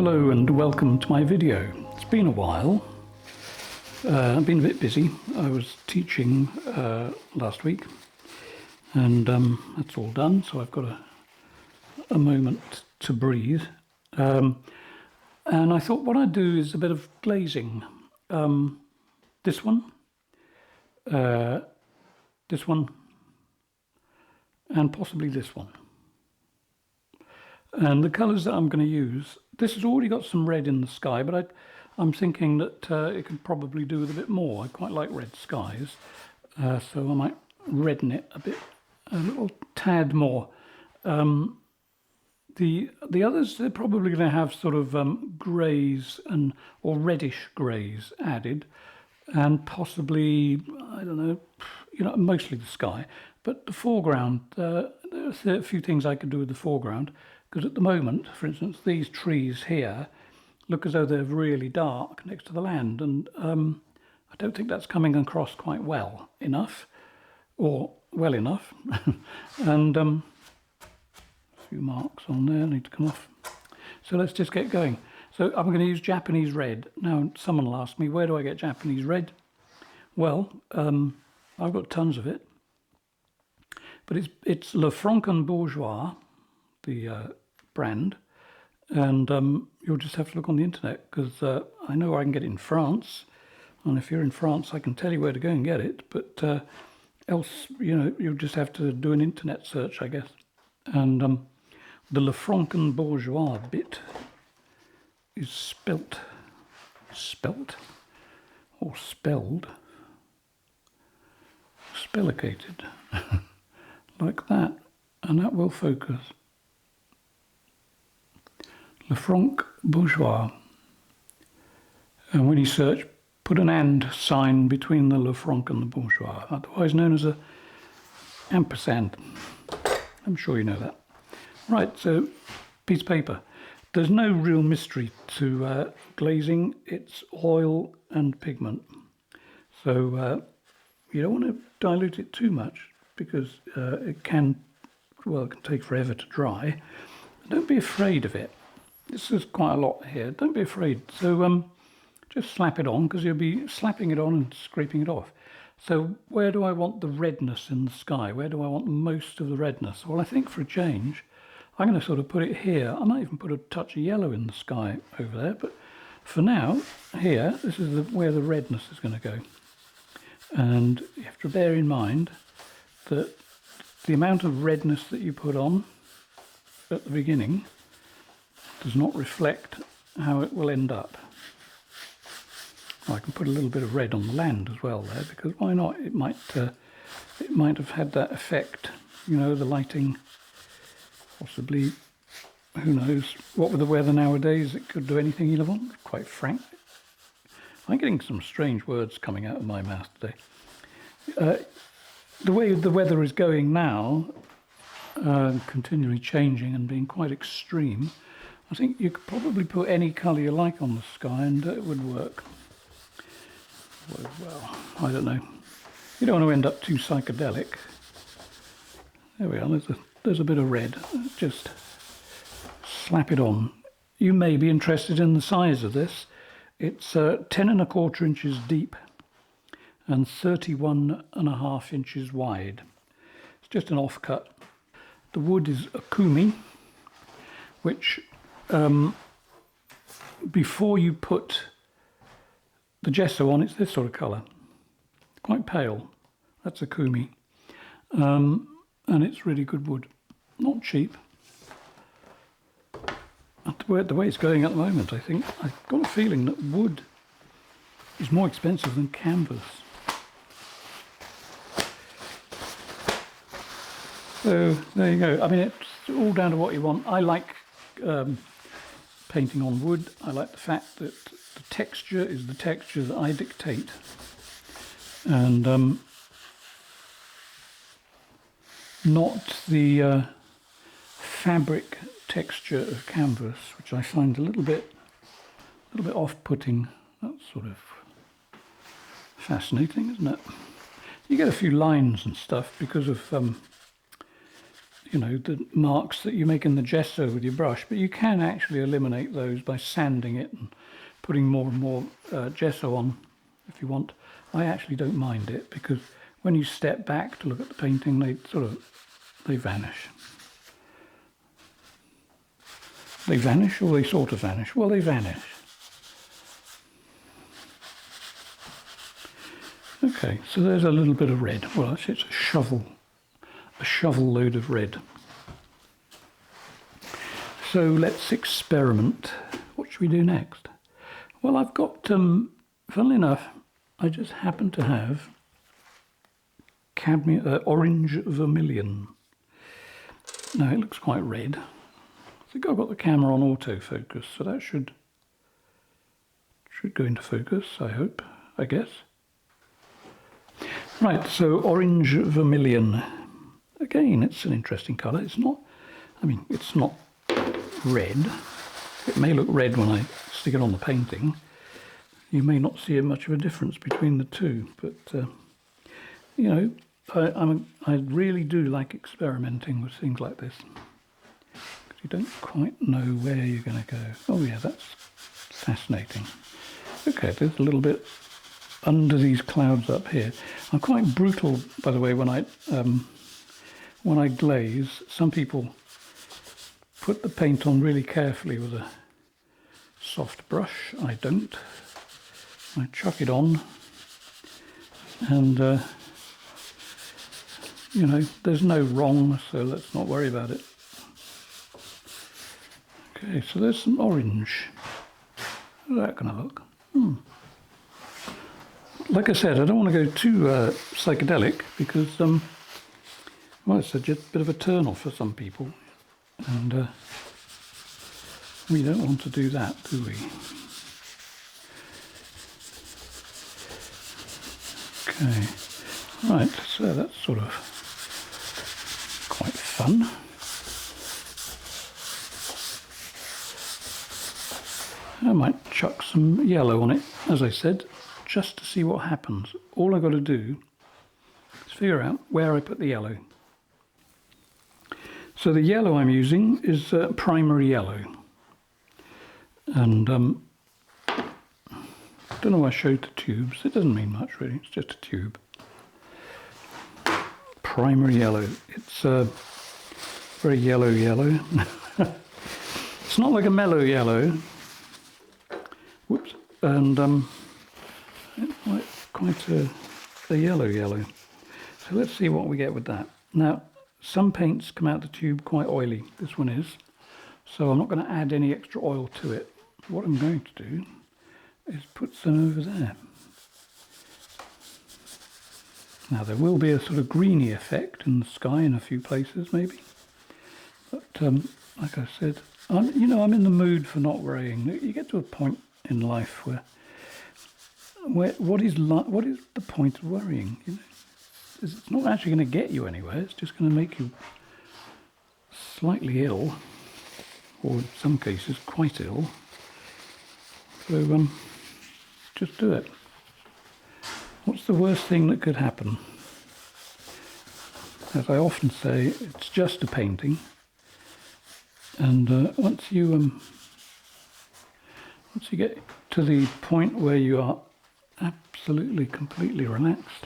Hello and welcome to my video. It's been a while. I've been a bit busy. I was teaching last week and that's all done, so I've got a moment to breathe. And I thought what I'd do is a bit of glazing. This one, and possibly this one. And the colours that I'm going to use, this has already got some red in the sky, but I'm thinking that it could probably do with a bit more. I quite like red skies, so I might redden it a little tad more. The others, they're probably going to have sort of greys or reddish greys added, and possibly, I don't know, mostly the sky. But the foreground, there's a few things I could do with the foreground. Because at the moment, for instance, these trees here look as though they're really dark next to the land, and I don't think that's coming across quite well enough. And a few marks on there need to come off. So let's just get going. So I'm going to use Japanese red. Now, someone will ask me, where do I get Japanese red? Well, I've got tons of it, but it's Le Franken Bourgeois, the brand, and you'll just have to look on the internet, because I know I can get it in France, and if you're in France I can tell you where to go and get it, but else you'll just have to do an internet search, I guess. And the Le Franken Bourgeois bit is spelt or spelled, spellicated like that, and that will focus. Le Franken Bourgeois, and when you search, put an and sign between the Le Franken and the Bourgeois, otherwise known as a ampersand. I'm sure you know that. Right, so piece of paper. There's no real mystery to glazing. It's oil and pigment. So you don't want to dilute it too much, because it can take forever to dry. Don't be afraid of it. This is quite a lot here. Don't be afraid. So just slap it on, because you'll be slapping it on and scraping it off. So where do I want the redness in the sky? Where do I want most of the redness? Well, I think for a change, I'm going to sort of put it here. I might even put a touch of yellow in the sky over there. But for now, here, this is where the redness is going to go. And you have to bear in mind that the amount of redness that you put on at the beginning does not reflect how it will end up. I can put a little bit of red on the land as well there, because why not? It might have had that effect, the lighting, possibly, who knows, what with the weather nowadays, it could do anything you want, quite frank. I'm getting some strange words coming out of my mouth today. The way the weather is going now, continually changing and being quite extreme, I think you could probably put any colour you like on the sky and it would work. Well, I don't know. You don't want to end up too psychedelic. There we are, there's a bit of red. Just slap it on. You may be interested in the size of this. It's 10 1/4 inches deep and 31.5 inches wide. It's just an offcut. The wood is a kumi, which before you put the gesso on, it's this sort of colour, quite pale. That's a kumi, and it's really good wood, not cheap. The way it's going at the moment, I think I've got a feeling that wood is more expensive than canvas. So there you go. I mean, it's all down to what you want. I like painting on wood. I like the fact that the texture is the texture that I dictate, and not the fabric texture of canvas, which I find a little bit off-putting. That's sort of fascinating, isn't it? You get a few lines and stuff because of you know, the marks that you make in the gesso with your brush, but you can actually eliminate those by sanding it and putting more and more gesso on if you want. I actually don't mind it, because when you step back to look at the painting, they vanish. They vanish, or they sort of vanish? Well, they vanish. Okay, so there's a little bit of red. Well, actually it's a shovel load of red. So let's experiment. What should we do next? Well, I've got, funnily enough, I just happen to have cadmium, orange vermilion. Now it looks quite red. I think I've got the camera on autofocus, so that should go into focus, I hope, I guess. Right, so orange vermilion. Again, it's an interesting colour. It's not, I mean, it's not red. It may look red when I stick it on the painting. You may not see much of a difference between the two, but, you know, I really do like experimenting with things like this. Because you don't quite know where you're going to go. Oh yeah, that's fascinating. Okay, there's a little bit under these clouds up here. I'm quite brutal, by the way, when I glaze. Some people put the paint on really carefully with a soft brush. I don't. I chuck it on, and you know, there's no wrong, so let's not worry about it. Okay, so there's some orange. How's that going to look? Like I said, I don't want to go too psychedelic, because well, it's just a bit of a turn-off for some people, and we don't want to do that, do we? Okay, right, so that's sort of quite fun. I might chuck some yellow on it, as I said, just to see what happens. All I've got to do is figure out where I put the yellow. So the yellow I'm using is primary yellow. And I don't know why I showed the tubes. It doesn't mean much really, it's just a tube. Primary yellow. It's very yellow. It's not like a mellow yellow. Whoops. And it's quite a yellow. So let's see what we get with that. Now, some paints come out the tube quite oily. This one is. So I'm not going to add any extra oil to it. What I'm going to do is put some over there. Now there will be a sort of greeny effect in the sky in a few places maybe. But like I said, I'm in the mood for not worrying. You get to a point in life where what is the point of worrying? You know, it's not actually going to get you anywhere. It's just going to make you slightly ill, or in some cases quite ill. So just do it. What's the worst thing that could happen? As I often say, it's just a painting, and once you get to the point where you are absolutely, completely relaxed,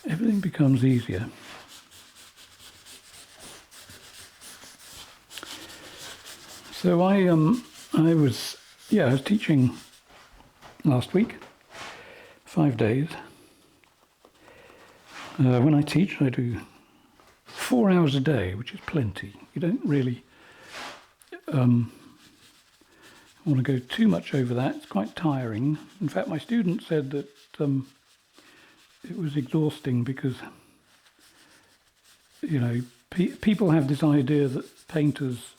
everything becomes easier. So I was teaching last week, 5 days. When I teach, I do 4 hours a day, which is plenty. You don't really want to go too much over that. It's quite tiring. In fact, my student said that it was exhausting because, you know, people have this idea that painters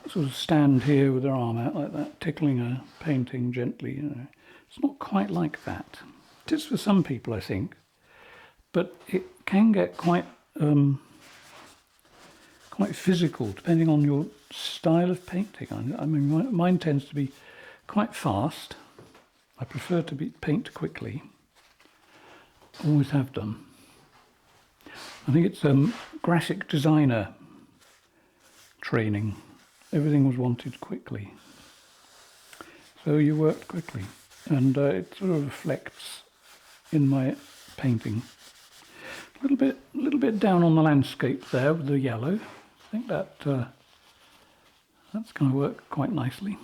sort of stand here with their arm out like that, tickling a painting gently. You know, it's not quite like that. It is for some people, I think, but it can get quite physical depending on your style of painting. I mean, mine tends to be quite fast. I prefer to paint quickly. Always have done. I think it's graphic designer training. Everything was wanted quickly. So you worked quickly, and it sort of reflects in my painting. A little bit down on the landscape there with the yellow. I think that that's going to work quite nicely.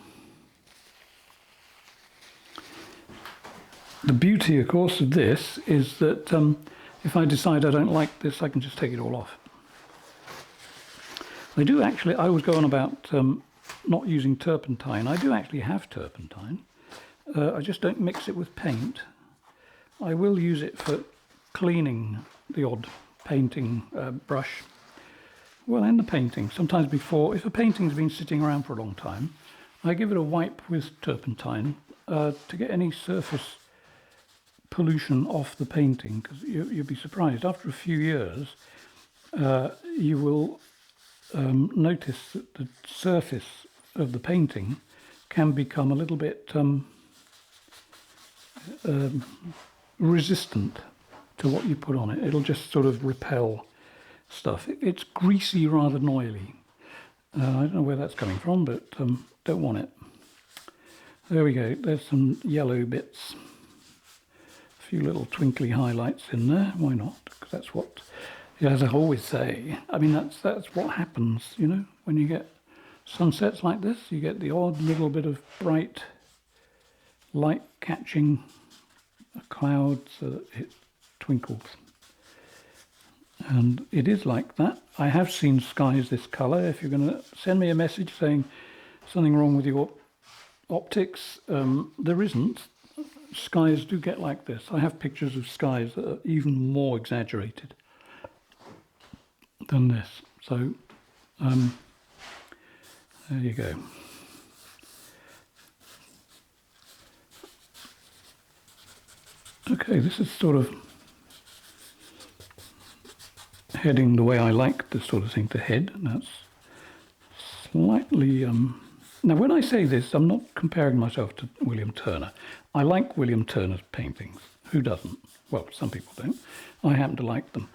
The beauty, of course, of this is that if I decide I don't like this, I can just take it all off. I do actually, I was going about not using turpentine. I do actually have turpentine. I just don't mix it with paint. I will use it for cleaning the odd painting brush. Well, and the painting. Sometimes before, if a painting's been sitting around for a long time, I give it a wipe with turpentine to get any surface pollution off the painting, because you'll be surprised. After a few years, you will notice that the surface of the painting can become a little bit resistant to what you put on it. It'll just sort of repel stuff. It's greasy rather than oily. I don't know where that's coming from, but don't want it. There we go. There's some yellow bits. A few little twinkly highlights in there. Why not? Because that's what, as I always say, I mean, that's what happens, you know, when you get sunsets like this. You get the odd little bit of bright light catching a cloud so that it twinkles. And it is like that. I have seen skies this colour. If you're going to send me a message saying something wrong with your optics, there isn't. Skies do get like this. I have pictures of skies that are even more exaggerated than this. So there you go. Okay, this is sort of heading the way I like this sort of thing to head. That's slightly... Now, when I say this, I'm not comparing myself to William Turner. I like William Turner's paintings. Who doesn't? Well, some people don't. I happen to like them.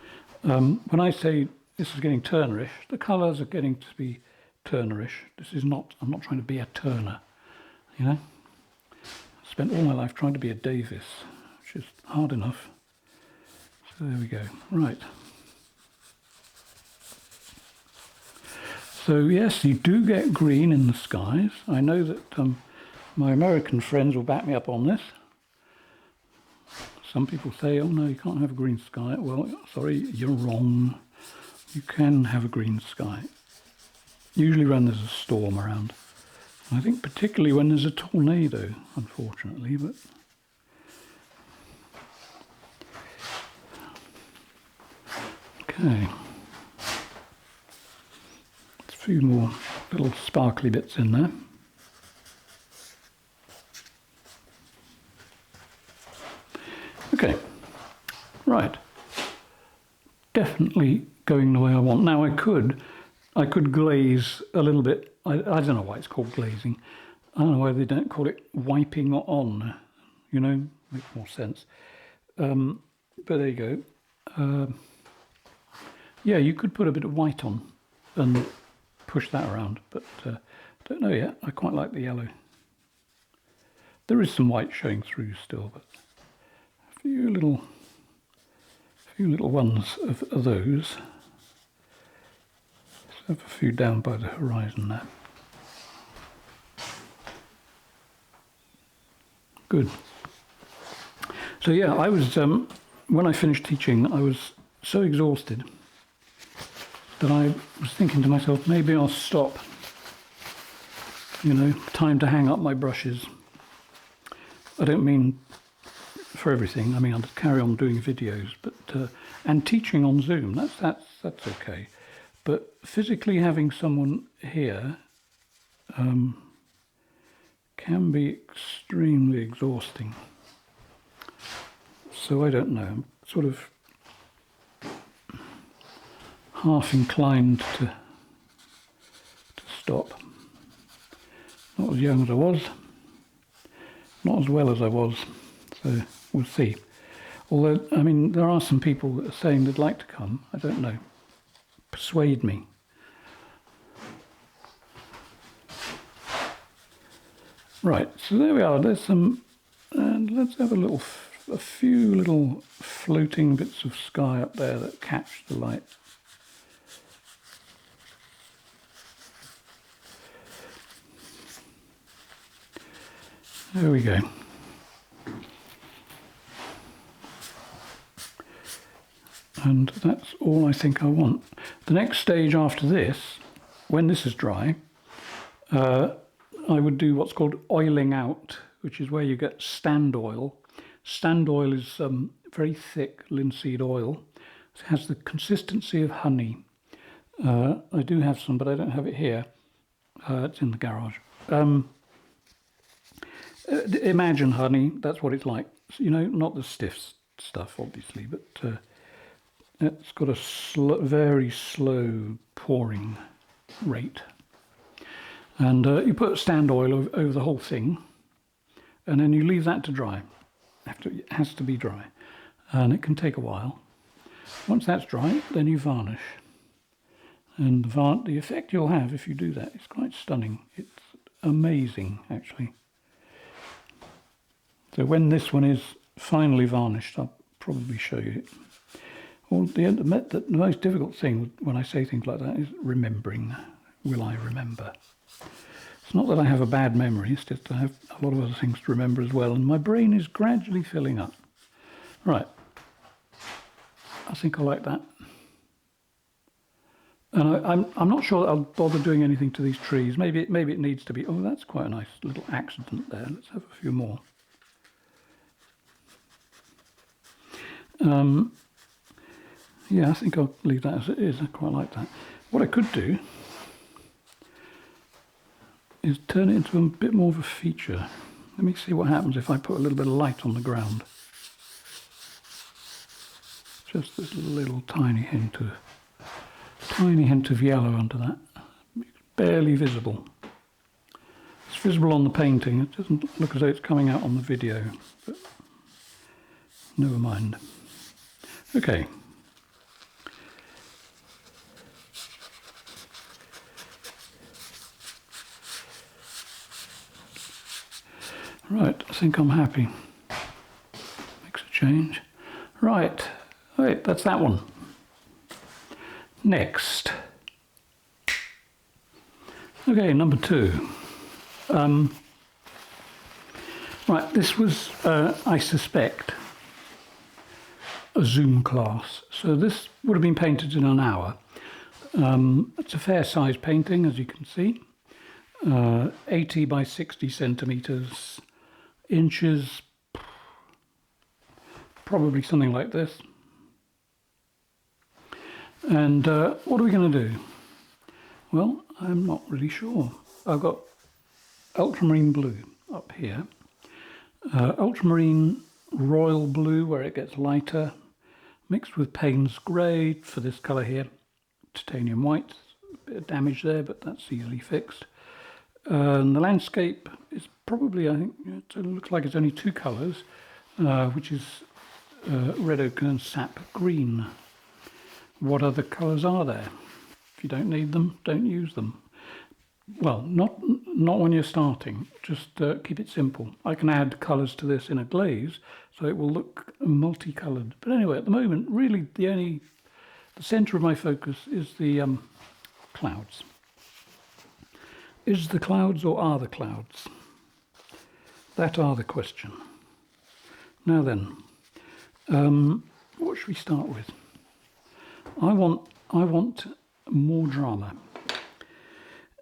When I say this is getting Turnerish, the colours are getting to be Turnerish. This is not... I'm not trying to be a Turner, you know? I spent all my life trying to be a Davies, which is hard enough. So there we go. Right. So yes, you do get green in the skies. I know that my American friends will back me up on this. Some people say, oh no, you can't have a green sky. Well, sorry, you're wrong. You can have a green sky. Usually when there's a storm around. I think particularly when there's a tornado, unfortunately, but... Okay. A few more little sparkly bits in there. Okay, right. Definitely going the way I want. Now I could glaze a little bit. I don't know why it's called glazing. I don't know why they don't call it wiping on. You know, makes more sense. But there you go. Yeah, you could put a bit of white on and push that around, but don't know yet. I quite like the yellow. There is some white showing through still, but a few little ones of those. Let's have a few down by the horizon there. Good. So yeah, I was when I finished teaching, I was so exhausted that I was thinking to myself, maybe I'll stop. You know, time to hang up my brushes. I don't mean for everything. I mean, I'll carry on doing videos, but and teaching on Zoom. That's okay. But physically having someone here can be extremely exhausting. So I don't know. I'm sort of half inclined to stop. Not as young as I was, not as well as I was, so we'll see. Although, I mean, there are some people that are saying they'd like to come. I don't know. Persuade me. Right, so there we are. There's some, and let's have a few little floating bits of sky up there that catch the light. There we go. And that's all I think I want. The next stage after this, when this is dry, I would do what's called oiling out, which is where you get stand oil. Stand oil is very thick linseed oil. It has the consistency of honey. I do have some, but I don't have it here. It's in the garage. Imagine honey, that's what it's like. You know, not the stiff stuff, obviously, but it's got a very slow pouring rate. And you put stand oil over the whole thing, and then you leave that to dry. It has to be dry, and it can take a while. Once that's dry, then you varnish. And the effect you'll have if you do that is quite stunning. It's amazing, actually. So when this one is finally varnished, I'll probably show you it. Well, the most difficult thing when I say things like that is remembering. Will I remember? It's not that I have a bad memory, it's just I have a lot of other things to remember as well, and my brain is gradually filling up. Right, I think I like that. And I'm not sure that I'll bother doing anything to these trees. Maybe it needs to be. Oh, that's quite a nice little accident there. Let's have a few more. Yeah, I think I'll leave that as it is. I quite like that. What I could do is turn it into a bit more of a feature. Let me see what happens if I put a little bit of light on the ground. Just this little tiny hint of yellow under that. It's barely visible. It's visible on the painting. It doesn't look as though it's coming out on the video, but never mind. Okay. Right, I think I'm happy. Makes a change. Right, that's that one. Next. Okay, number 2. Right, this was, I suspect, a Zoom class. So this would have been painted in an hour. It's a fair size painting, as you can see. 80 by 60 centimeters. Inches, probably something like this. And what are we going to do? Well, I'm not really sure. I've got ultramarine blue up here, ultramarine royal blue where it gets lighter, mixed with Payne's grey for this colour here, titanium white, a bit of damage there, but that's easily fixed. And the landscape is probably, I think, it looks like it's only 2 colours, which is red ochre and sap green. What other colours are there? If you don't need them, don't use them. Well, not when you're starting, just keep it simple. I can add colours to this in a glaze, so it will look multicoloured. But anyway, at the moment, really the centre of my focus is the clouds. Is the clouds or are the clouds? That are the question. Now then, what should we start with? I want more drama.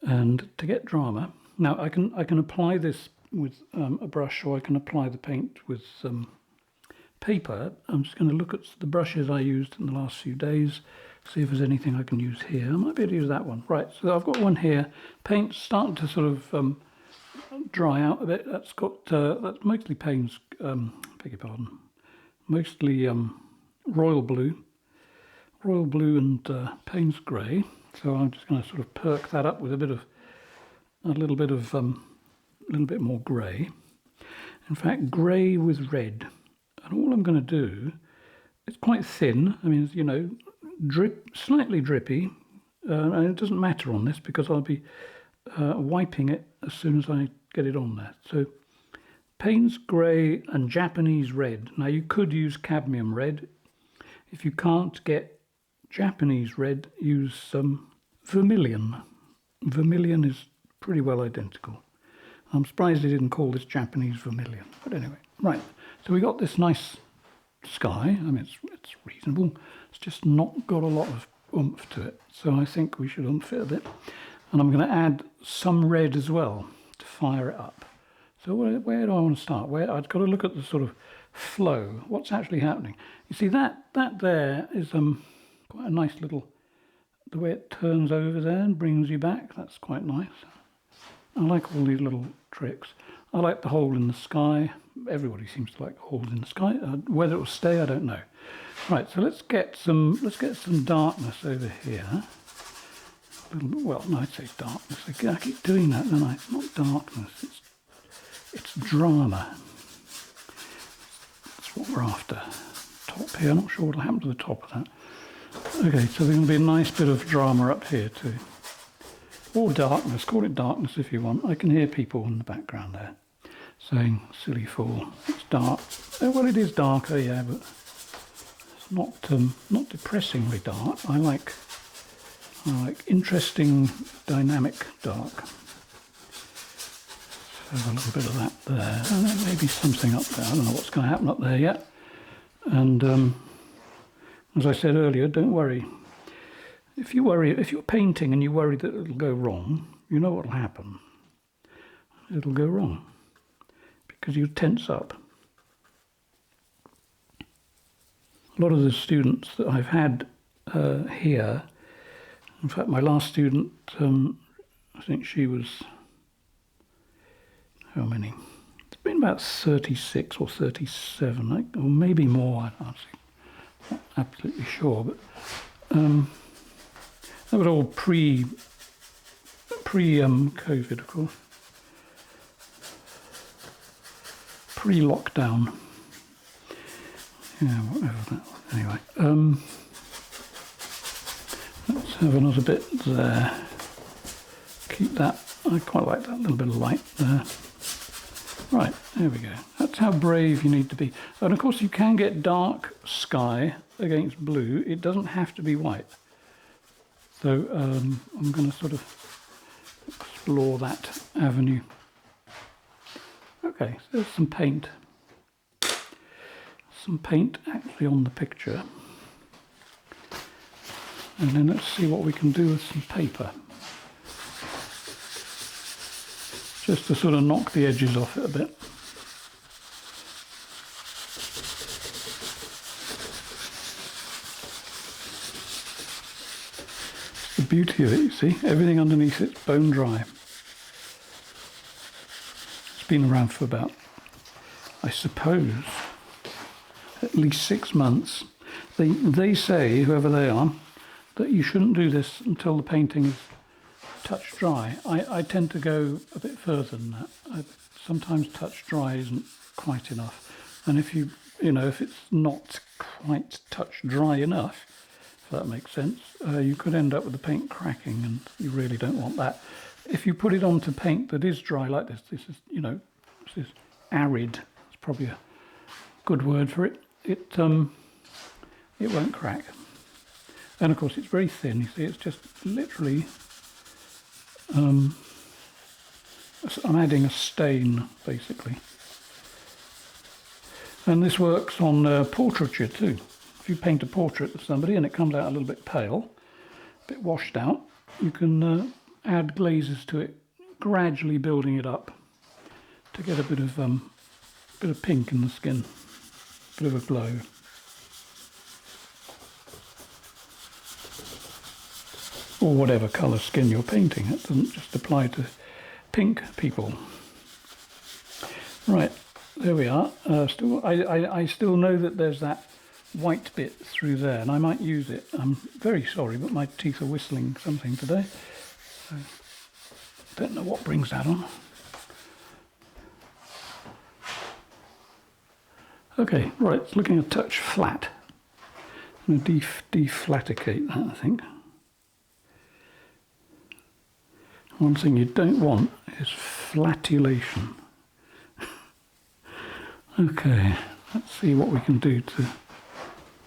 And to get drama, now I can apply this with a brush, or I can apply the paint with paper. I'm just going to look at the brushes I used in the last few days, see if there's anything I can use here. I might be able to use that one. Right, so I've got one here. Paint's starting to sort of dry out a bit. That's mostly Payne's, beg your pardon, mostly royal blue and Payne's grey. So I'm just going to sort of perk that up with a little bit more grey. In fact, grey with red. And And all I'm going to do, it's quite thin. I mean, you know, slightly drippy. And it doesn't matter on this because I'll be wiping it as soon as I get it on there. So Payne's grey and Japanese red. Now you could use cadmium red. If you can't get Japanese red, use some vermilion. Vermilion is pretty well identical. I'm surprised they didn't call this Japanese vermilion. But anyway, right. So we got this nice sky. I mean, it's reasonable. It's just not got a lot of oomph to it. So I think we should oomph it a bit. And I'm going to add some red as well to fire it up. So where do I want to start? I've got to look at the sort of flow. What's actually happening? You see that there is quite a nice little, the way it turns over there and brings you back. That's quite nice. I like all these little tricks. I like the hole in the sky. Everybody seems to like holes in the sky. Whether it will stay, I don't know. Right, so let's get some darkness over here. Well, no, I'd say darkness. I keep doing that, don't I? It's not darkness. It's drama. That's what we're after. Top here. I'm not sure what'll happen to the top of that. Okay, so there's going to be a nice bit of drama up here too. Or darkness, call it darkness if you want. I can hear people in the background there saying, silly fool, it's dark. Well, it is darker, yeah, but it's not depressingly dark. I like interesting, dynamic dark. So a little bit of that there. And there may be something up there. I don't know what's going to happen up there yet. And as I said earlier, don't worry. If you're painting and you worry that it'll go wrong, you know what'll happen. It'll go wrong because you tense up. A lot of the students that I've had here, in fact, my last student, I think she was, how many? It's been about 36 or 37, or maybe more. I'm not absolutely sure, but. That was all pre-COVID, of course. Pre-lockdown. Yeah, whatever that was. Anyway, let's have another bit there. Keep that. I quite like that little bit of light there. Right, there we go. That's how brave you need to be. And of course, you can get dark sky against blue. It doesn't have to be white. So I'm going to sort of explore that avenue. Okay, so there's some paint. Some paint actually on the picture. And then let's see what we can do with some paper. Just to sort of knock the edges off it a bit. The beauty of it, you see, everything underneath it's bone dry. It's been around for about, I suppose, at least 6 months. They say, whoever they are, that you shouldn't do this until the painting is touch dry. I tend to go a bit further than that. Sometimes touch dry isn't quite enough. And if if it's not quite touch dry enough, if that makes sense, you could end up with the paint cracking, and you really don't want that. If you put it onto paint that is dry like this, this is arid. It's probably a good word for it. It won't crack. And of course it's very thin. You see, it's just literally. I'm adding a stain basically. And this works on portraiture too. If you paint a portrait of somebody and it comes out a little bit pale, a bit washed out, you can add glazes to it, gradually building it up to get a bit of pink in the skin, a bit of a glow. Or whatever colour skin you're painting. It doesn't just apply to pink people. Right, there we are. I still know that there's that white bit through there, and I might use it. I'm very sorry, but my teeth are whistling something today. So, don't know what brings that on. Okay, right, it's looking a touch flat. I'm going to deflaticate that, I think. One thing you don't want is flatulation. Okay, let's see what we can do to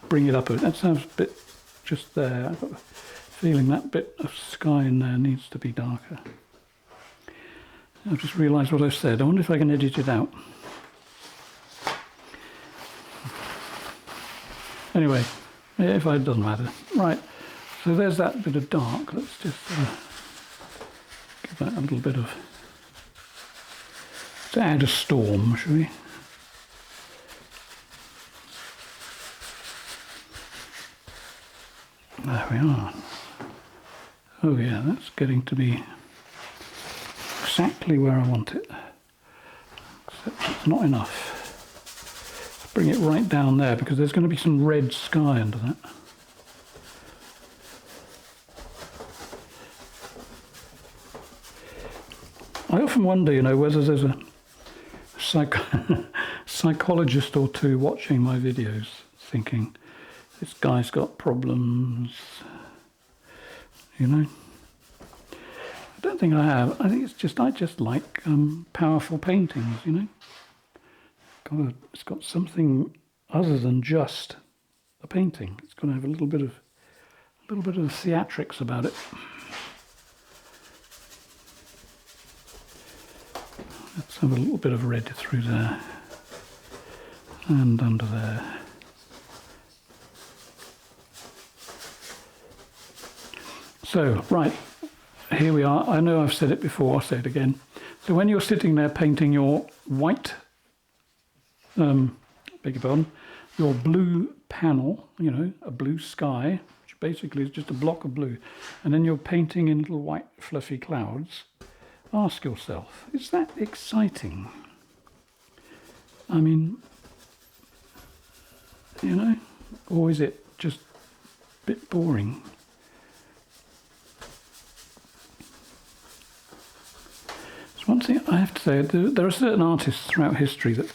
bring it up a bit. That sounds a bit just there. I've got a feeling that bit of sky in there needs to be darker. I've just realised what I've said. I wonder if I can edit it out. Anyway, if it doesn't matter. Right, so there's that bit of dark. Let's just give that a little bit of... to add a storm, shall we? There we are. Oh yeah, that's getting to be exactly where I want it. Except it's not enough. Bring it right down there because there's going to be some red sky under that. I often wonder, you know, whether there's a psychologist or two watching my videos thinking, this guy's got problems, you know. I don't think I have. I think it's just, I just like powerful paintings, you know. It's got something other than just a painting. It's got to have a little bit of theatrics about it. Let's have a little bit of red through there and under there. So, right, here we are. I know I've said it before, I'll say it again. So when you're sitting there painting your white, beg your pardon, your blue panel, you know, a blue sky, which basically is just a block of blue, and then you're painting in little white fluffy clouds, ask yourself, is that exciting? I mean, you know, or is it just a bit boring? One thing I have to say, there are certain artists throughout history that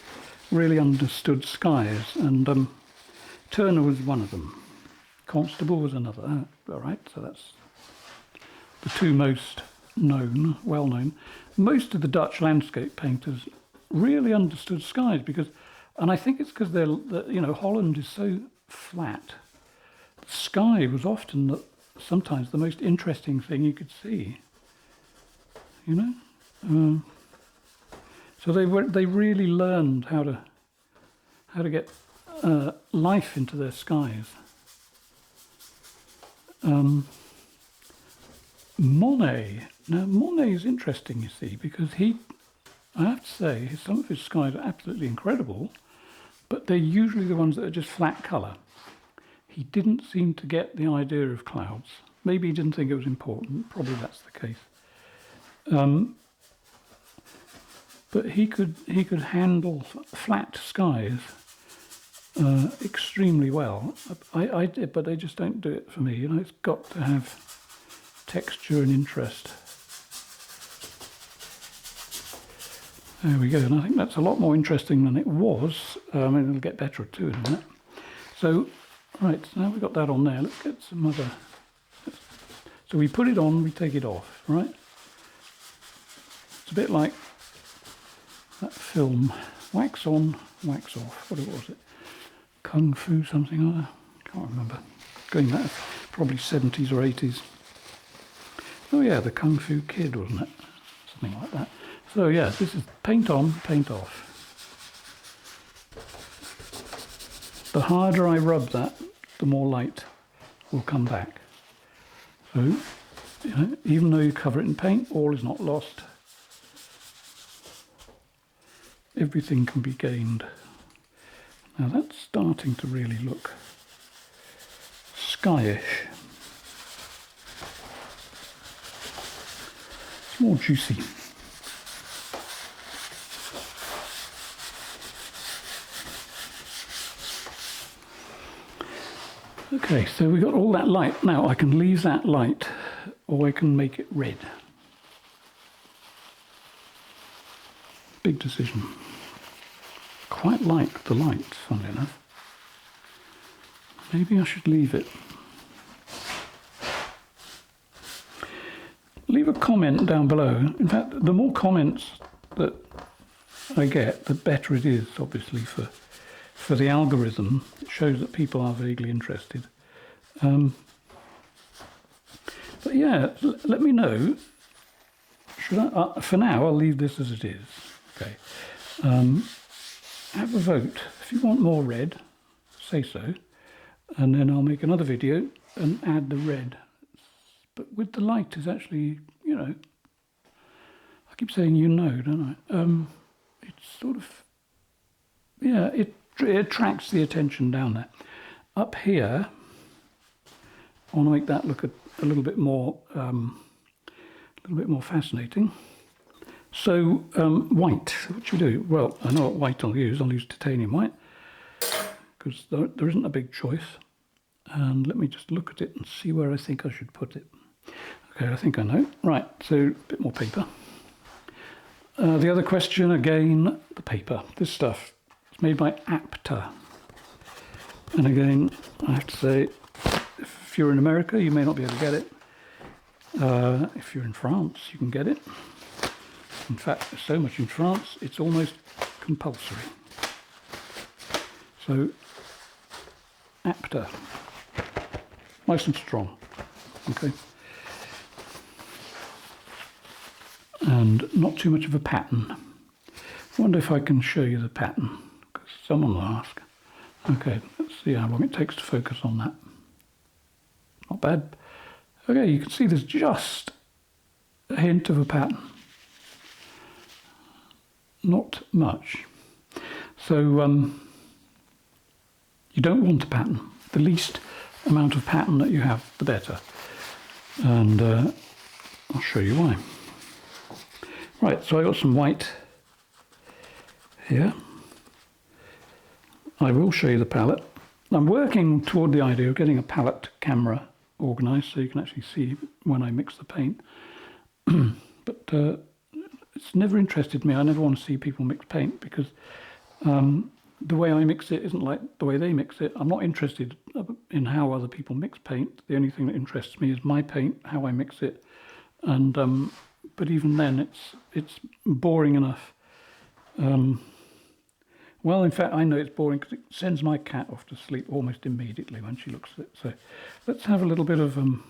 really understood skies, and Turner was one of them. Constable was another. All right, so that's the two most known, well-known. Most of the Dutch landscape painters really understood skies because, and I think it's because you know, Holland is so flat. The sky was often sometimes the most interesting thing you could see. You know. So they really learned how to get life into their skies. Monet. Now Monet is interesting, you see, because I have to say, some of his skies are absolutely incredible, but they're usually the ones that are just flat colour. He didn't seem to get the idea of clouds. Maybe he didn't think it was important. Probably that's the case. But he could handle flat skies extremely well. I did, but they just don't do it for me. You know, it's got to have texture and interest. There we go, and I think that's a lot more interesting than it was. I mean, it'll get better too in a minute. So, right, so now we've got that on there. Let's get some other. So we put it on, we take it off, right? It's a bit like that film, Wax On, Wax Off. What was it? Kung Fu something or other? Can't remember. Going back, probably 70s or 80s. Oh yeah, the Kung Fu Kid, wasn't it? Something like that. So yeah, this is paint on, paint off. The harder I rub that, the more light will come back. So, you know, even though you cover it in paint, all is not lost. Everything can be gained. Now that's starting to really look skyish. It's more juicy. Okay, so we got all that light. Now I can leave that light, or I can make it red. Big decision. quite like the light, funnily enough. Maybe I should leave it. Leave a comment down below. In fact, the more comments that I get, the better it is, obviously, for the algorithm. It shows that people are vaguely interested. But yeah, let me know. Should I, for now, I'll leave this as it is. Okay. Have a vote. If you want more red, say so. And then I'll make another video and add the red. But with the light is actually, you know, I keep saying don't I? It's sort of, yeah, it attracts the attention down there. Up here, I want to make that look a little bit more fascinating. So white, what should we do? Well, I know what white I'll use. I'll use titanium white because there isn't a big choice. And let me just look at it and see where I think I should put it. Okay, I think I know. Right, so a bit more paper. The other question, again, the paper. This stuff is made by Apta. And again, I have to say, if you're in America, you may not be able to get it. If you're in France, you can get it. In fact, there's so much in France, it's almost compulsory. So, Apta. Nice and strong. Okay. And not too much of a pattern. I wonder if I can show you the pattern, because someone will ask. Okay, let's see how long it takes to focus on that. Not bad. Okay, you can see there's just a hint of a pattern. Not much. So you don't want a pattern. The least amount of pattern that you have, the better. And I'll show you why. Right, so I got some white here. I will show you the palette. I'm working toward the idea of getting a palette camera organised so you can actually see when I mix the paint. But it's never interested me. I never want to see people mix paint because the way I mix it isn't like the way they mix it. I'm not interested in how other people mix paint. The only thing that interests me is my paint, how I mix it. And but even then, it's boring enough. Well, in fact, I know it's boring because it sends my cat off to sleep almost immediately when she looks at it. So let's have a little bit of an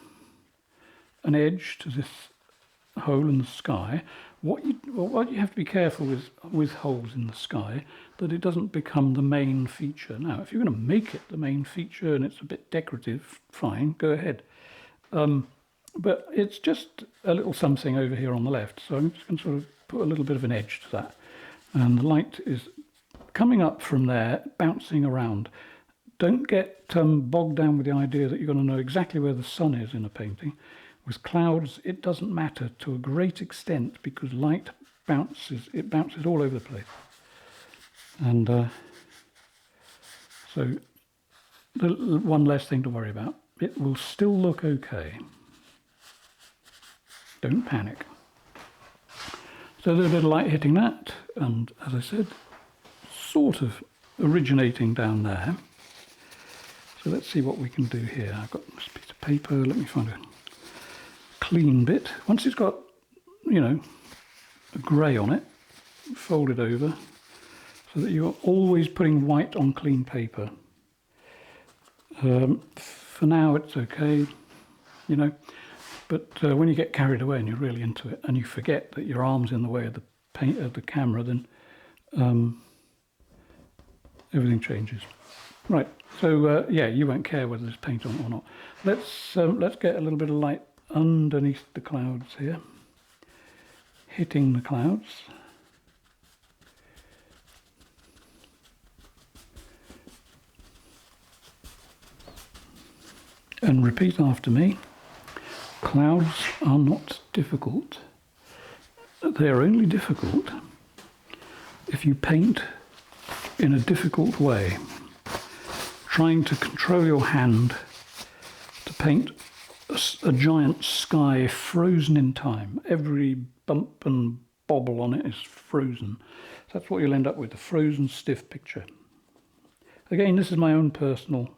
edge to this hole in the sky. What you have to be careful with holes in the sky, that it doesn't become the main feature. Now, if you're going to make it the main feature and it's a bit decorative, fine, go ahead. But it's just a little something over here on the left, so I'm just going to sort of put a little bit of an edge to that. And the light is coming up from there, bouncing around. Don't get bogged down with the idea that you're going to know exactly where the sun is in a painting. With clouds, it doesn't matter to a great extent because light bounces all over the place. And so one less thing to worry about. It will still look okay. Don't panic. So there's a bit of light hitting that, and as I said, sort of originating down there. So let's see what we can do here. I've got this piece of paper. Let me find a clean bit. Once it's got, you know, a grey on it, fold it over so that you're always putting white on clean paper. For now it's okay, you know, but when you get carried away and you're really into it and you forget that your arm's in the way of the paint of the camera, then everything changes. Right, so yeah, you won't care whether there's paint on it or not. Let's get a little bit of light underneath the clouds here, hitting the clouds. And repeat after me. Clouds are not difficult. They are only difficult if you paint in a difficult way, trying to control your hand to paint a giant sky frozen in time. Every bump and bobble on it is frozen. So that's what you'll end up with, a frozen stiff picture. Again, this is my own personal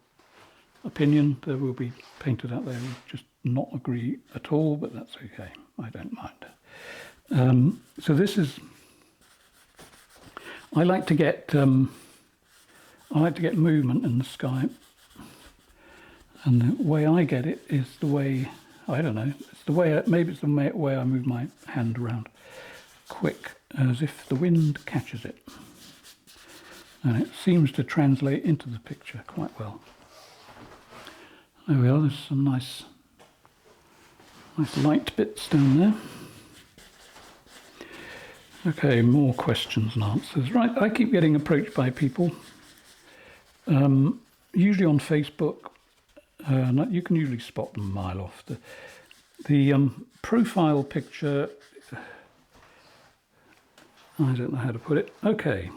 opinion. There will be painters out there who just not agree at all, but that's okay. I don't mind. So this is. I like to get movement in the sky, and the way I get it is the way, I don't know. It's the way. Maybe it's the way I move my hand around, quick, as if the wind catches it, and it seems to translate into the picture quite well. There we are. There's some nice light bits down there. Okay, more questions and answers. Right, I keep getting approached by people, usually on Facebook. You can usually spot them a mile off. The profile picture, I don't know how to put it. Okay,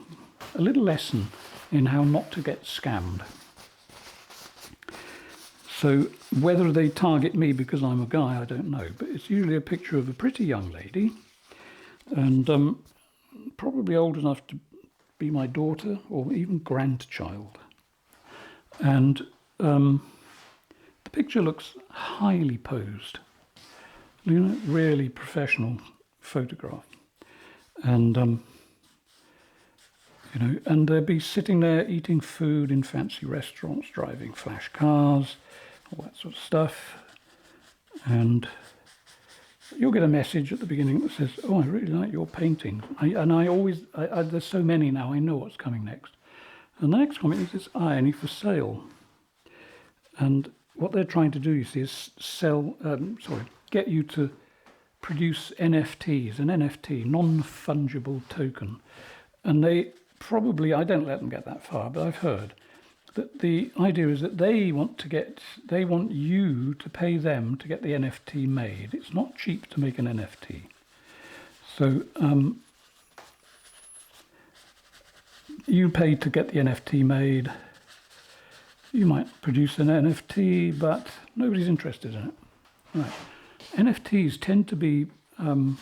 a little lesson in how not to get scammed. So whether they target me because I'm a guy, I don't know, but it's usually a picture of a pretty young lady, and probably old enough to be my daughter or even grandchild. And the picture looks highly posed, you know, really professional photograph. And you know, and they'll be sitting there eating food in fancy restaurants, driving flash cars, all that sort of stuff. And you'll get a message at the beginning that says, "Oh, I really like your paintings." There's so many now, I know what's coming next. And the next comment is, "Only for sale." And what they're trying to do, you see, is get you to produce NFTs, an NFT, non-fungible token. And they probably, I don't let them get that far, but I've heard that the idea is that they want you to pay them to get the NFT made. It's not cheap to make an NFT. So you pay to get the NFT made. You might produce an NFT, but nobody's interested in it. Right. NFTs tend to be, a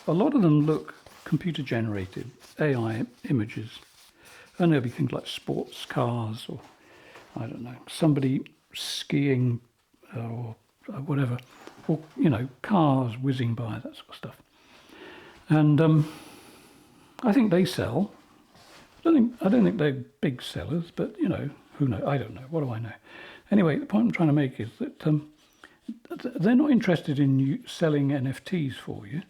lot of them look computer generated, AI images. And there'll be things like sports cars, or I don't know, somebody skiing or whatever, or you know, cars whizzing by, that sort of stuff. And I think they sell. I don't think they're big sellers, but you know, who knows? I don't know. What do I know? Anyway, the point I'm trying to make is that they're not interested in you selling NFTs for you.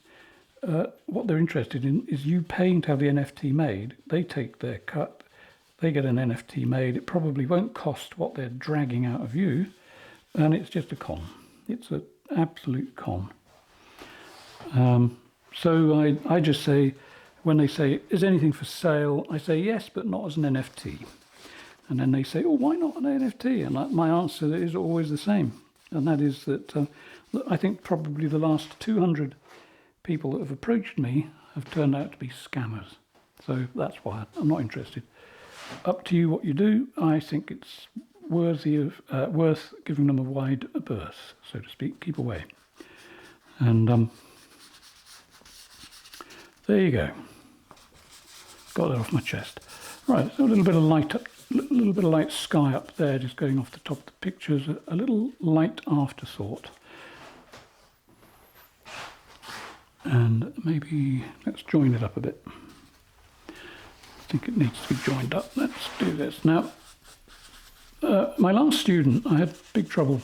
What they're interested in is you paying to have the NFT made. They take their cut, they get an NFT made. It probably won't cost what they're dragging out of you, and it's just a con. It's an absolute con. So I just say, when they say, "Is anything for sale?" I say, "Yes, but not as an NFT." And then they say, "Oh, why not an NFT?" And my answer is always the same. And that is that I think probably the last 200 people that have approached me have turned out to be scammers. So that's why I'm not interested. Up to you what you do. I think it's worth giving them a wide berth, so to speak. Keep away. And there you go. Got that off my chest. Right, so a little bit of light sky up there, just going off the top of the pictures. A little light afterthought. And maybe let's join it up a bit. I think it needs to be joined up. Let's do this. Now, my last student, I had big trouble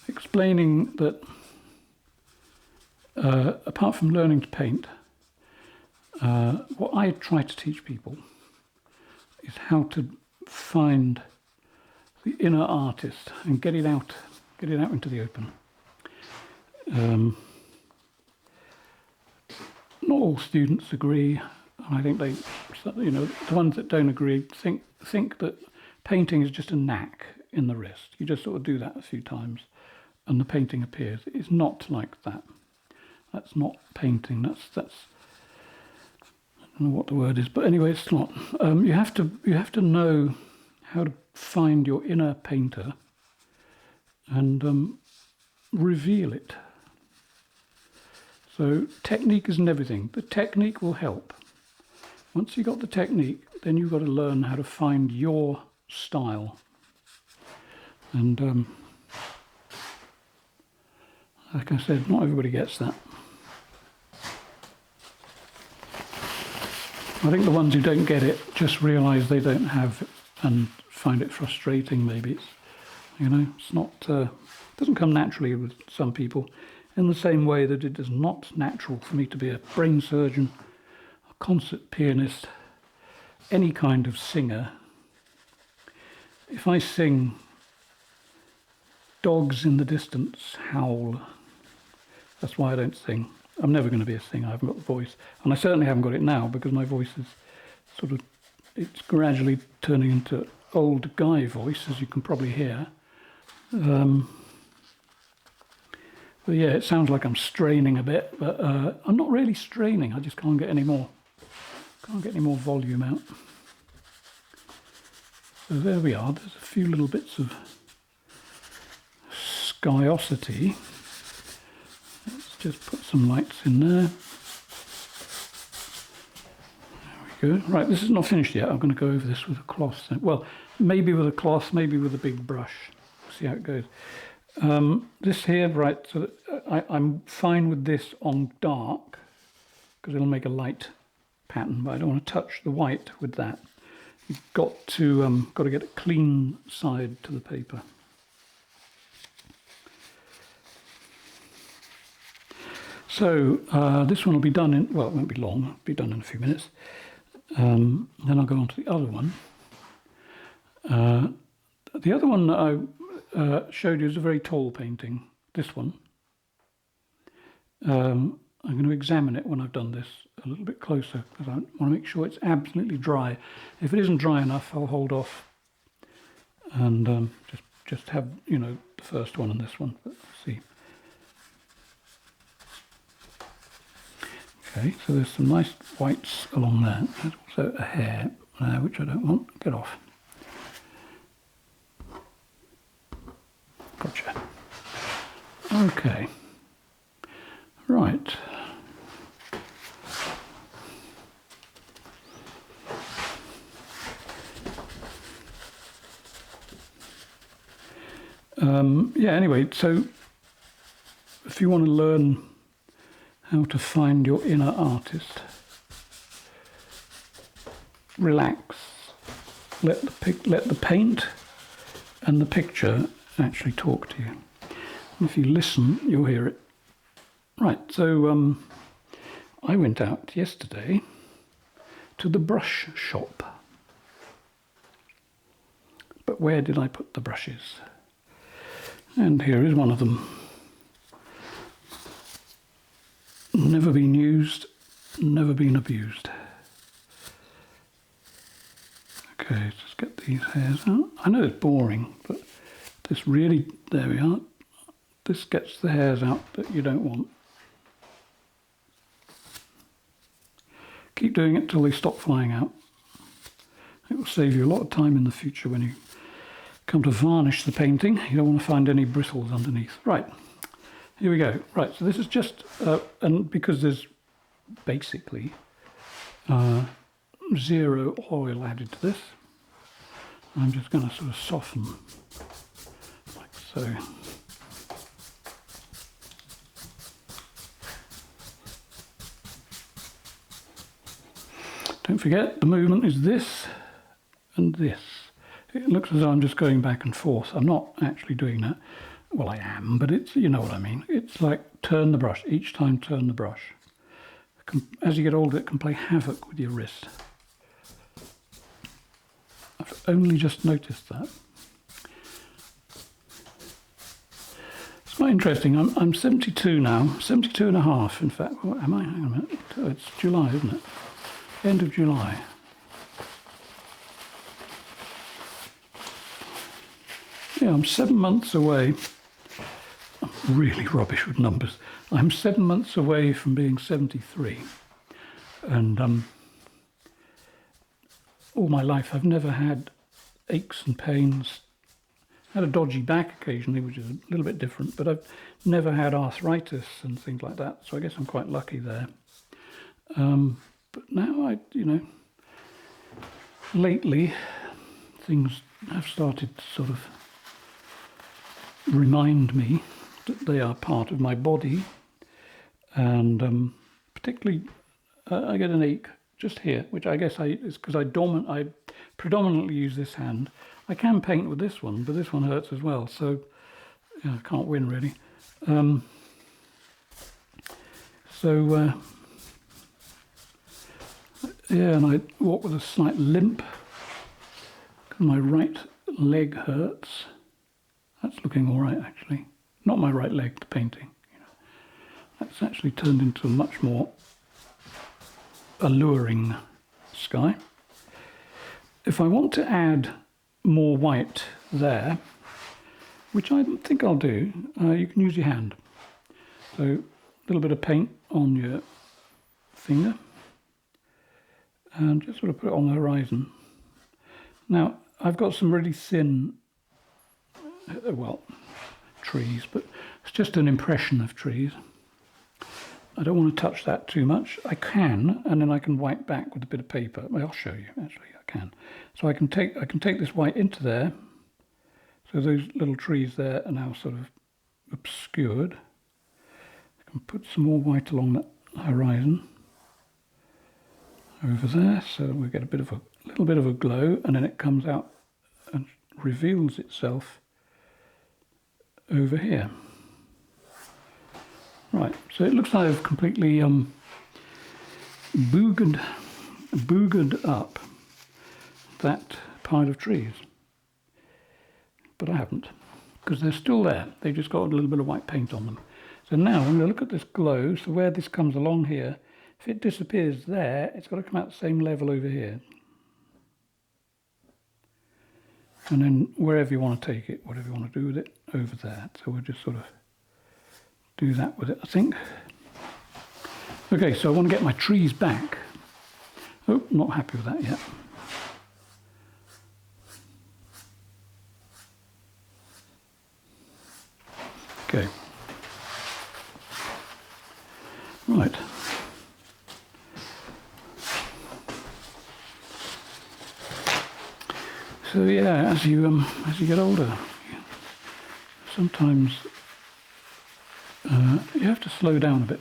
explaining that apart from learning to paint, what I try to teach people is how to find the inner artist and get it out into the open. Not all students agree. I think the ones that don't agree think that painting is just a knack in the wrist. You just sort of do that a few times and the painting appears. It's not like that. That's not painting. That's I don't know what the word is, but anyway, it's not. You have to know how to find your inner painter and reveal it. So technique isn't everything. The technique will help. Once you've got the technique, then you've got to learn how to find your style. And like I said, not everybody gets that. I think the ones who don't get it just realise they don't have it and find it frustrating. Maybe it's, you know, it's not, it doesn't come naturally with some people, in the same way that it is not natural for me to be a brain surgeon, a concert pianist, any kind of singer. If I sing "Dogs in the Distance Howl," that's why I don't sing. I'm never going to be a singer. I haven't got the voice. And I certainly haven't got it now, because my voice is sort of, it's gradually turning into old guy voice, as you can probably hear. But yeah, it sounds like I'm straining a bit, but I'm not really straining. I just can't get any more volume out. So there we are. There's a few little bits of skyosity. Let's just put some lights in there. There we go. Right, this is not finished yet. I'm going to go over this with a cloth. Well, maybe with a cloth, maybe with a big brush. See how it goes. This here, right, so I'm fine with this on dark, because it'll make a light pattern, but I don't want to touch the white with that. You've got to get a clean side to the paper. So this one will be done in, well, it won't be long, it'll be done in a few minutes. Then I'll go on to the other one. The other one that I showed you is a very tall painting, this one. I'm going to examine it when I've done this a little bit closer, because I want to make sure it's absolutely dry. If it isn't dry enough, I'll hold off and just have, you know, the first one and this one. But let's see. Okay, so there's some nice whites along there. There's also a hair there, which I don't want. Get off. Gotcha. Okay. Right. Yeah, anyway, so if you want to learn how to find your inner artist, relax. Let the paint and the picture actually talk to you. And if you listen, you'll hear it. Right, so I went out yesterday to the brush shop. But where did I put the brushes? And here is one of them. Never been used, never been abused. Okay, just get these hairs out. I know it's boring, but this really, there we are. This gets the hairs out that you don't want. Keep doing it till they stop flying out. It will save you a lot of time in the future when you come to varnish the painting. You don't want to find any bristles underneath. Right, here we go. Right, so this is just, and because there's basically zero oil added to this, I'm just going to sort of soften like so. Don't forget, the movement is this and this. It looks as though I'm just going back and forth. I'm not actually doing that. Well, I am, but it's, you know what I mean. It's like turn the brush. Each time turn the brush. As you get older, it can play havoc with your wrist. I've only just noticed that. It's quite interesting. I'm 72 now, 72 and a half, in fact. What am I? Hang on a minute. It's July, isn't it? End of July. Yeah, I'm 7 months away. I'm really rubbish with numbers. I'm 7 months away from being 73. And all my life I've never had aches and pains, had a dodgy back occasionally, which is a little bit different, but I've never had arthritis and things like that, so I guess I'm quite lucky there. But now lately things have started to sort of remind me that they are part of my body, and particularly I get an ache just here, which I guess is because I predominantly use this hand. I can paint with this one, but this one hurts as well, so I can't win really. Yeah, and I walk with a slight limp because my right leg hurts. That's looking all right, actually. Not my right leg, the painting. That's actually turned into a much more alluring sky. If I want to add more white there, which I think I'll do, you can use your hand. So a little bit of paint on your finger and just sort of put it on the horizon. Now, I've got some really thin, well, trees, but it's just an impression of trees. I don't want to touch that too much. I can, and then I can wipe back with a bit of paper. Well, I'll show you, actually, I can. So I can take this white into there. So those little trees there are now sort of obscured. I can put some more white along that horizon over there, so we get a little bit of a glow, and then it comes out and reveals itself over here. Right, so it looks like I've completely boogered up that pile of trees, but I haven't, because they're still there. They just got a little bit of white paint on them. So now I'm going to look at this glow. So where this comes along here, if it disappears there, it's got to come out the same level over here. And then wherever you want to take it, whatever you want to do with it, over there. So we'll just sort of do that with it, I think. Okay, so I want to get my trees back. Oh, not happy with that yet. Okay. Right. So yeah, as you get older, sometimes you have to slow down a bit.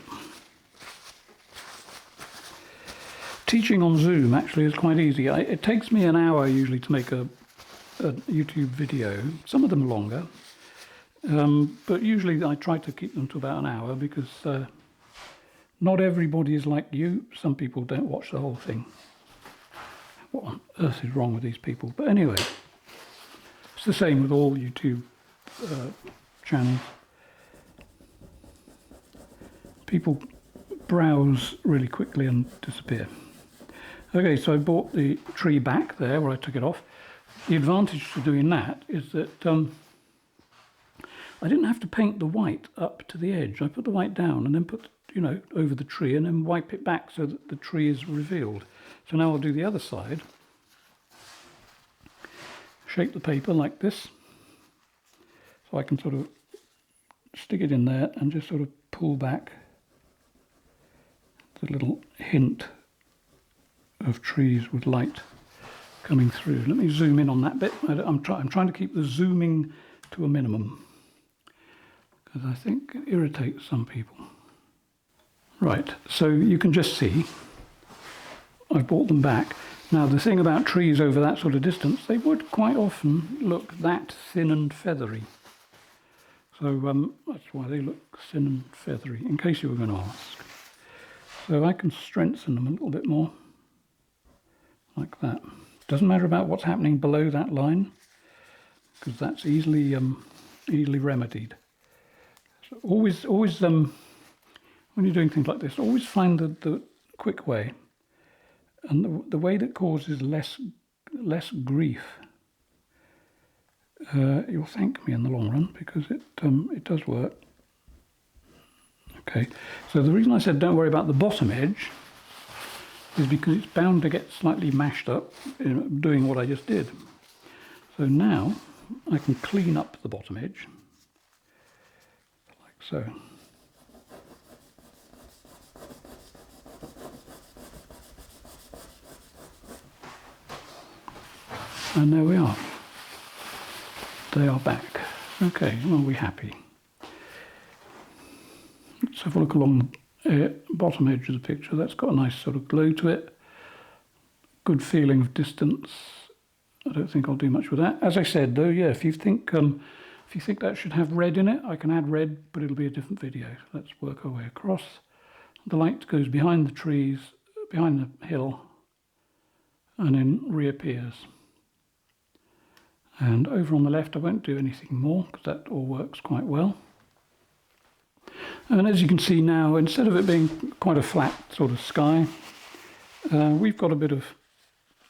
Teaching on Zoom actually is quite easy. It takes me an hour usually to make a YouTube video. Some of them are longer, but usually I try to keep them to about an hour because not everybody is like you. Some people don't watch the whole thing. What on earth is wrong with these people? But anyway, it's the same with all YouTube channels. People browse really quickly and disappear. Okay, so I brought the tree back there where I took it off. The advantage to doing that is that I didn't have to paint the white up to the edge. I put the white down and then put, over the tree and then wipe it back so that the tree is revealed. So now I'll do the other side. Shape the paper like this. So I can sort of stick it in there and just sort of pull back the little hint of trees with light coming through. Let me zoom in on that bit. I'm trying to keep the zooming to a minimum because I think it irritates some people. Right, so you can just see I've brought them back. Now the thing about trees over that sort of distance, they would quite often look that thin and feathery. So that's why they look thin and feathery, in case you were going to ask. So I can strengthen them a little bit more, like that. Doesn't matter about what's happening below that line, because that's easily remedied. So always, when you're doing things like this, always find the quick way, and the way that causes less grief. You'll thank me in the long run because it does work. Okay, so the reason I said don't worry about the bottom edge is because it's bound to get slightly mashed up in doing what I just did. So now I can clean up the bottom edge, like so. And there we are. They are back. Okay, well, we're happy. Let's have a look along the bottom edge of the picture. That's got a nice sort of glow to it. Good feeling of distance. I don't think I'll do much with that. As I said, though, yeah, if you think that should have red in it, I can add red, but it'll be a different video. Let's work our way across. The light goes behind the trees, behind the hill, and then reappears. And over on the left, I won't do anything more because that all works quite well. And as you can see now, instead of it being quite a flat sort of sky, we've got a bit of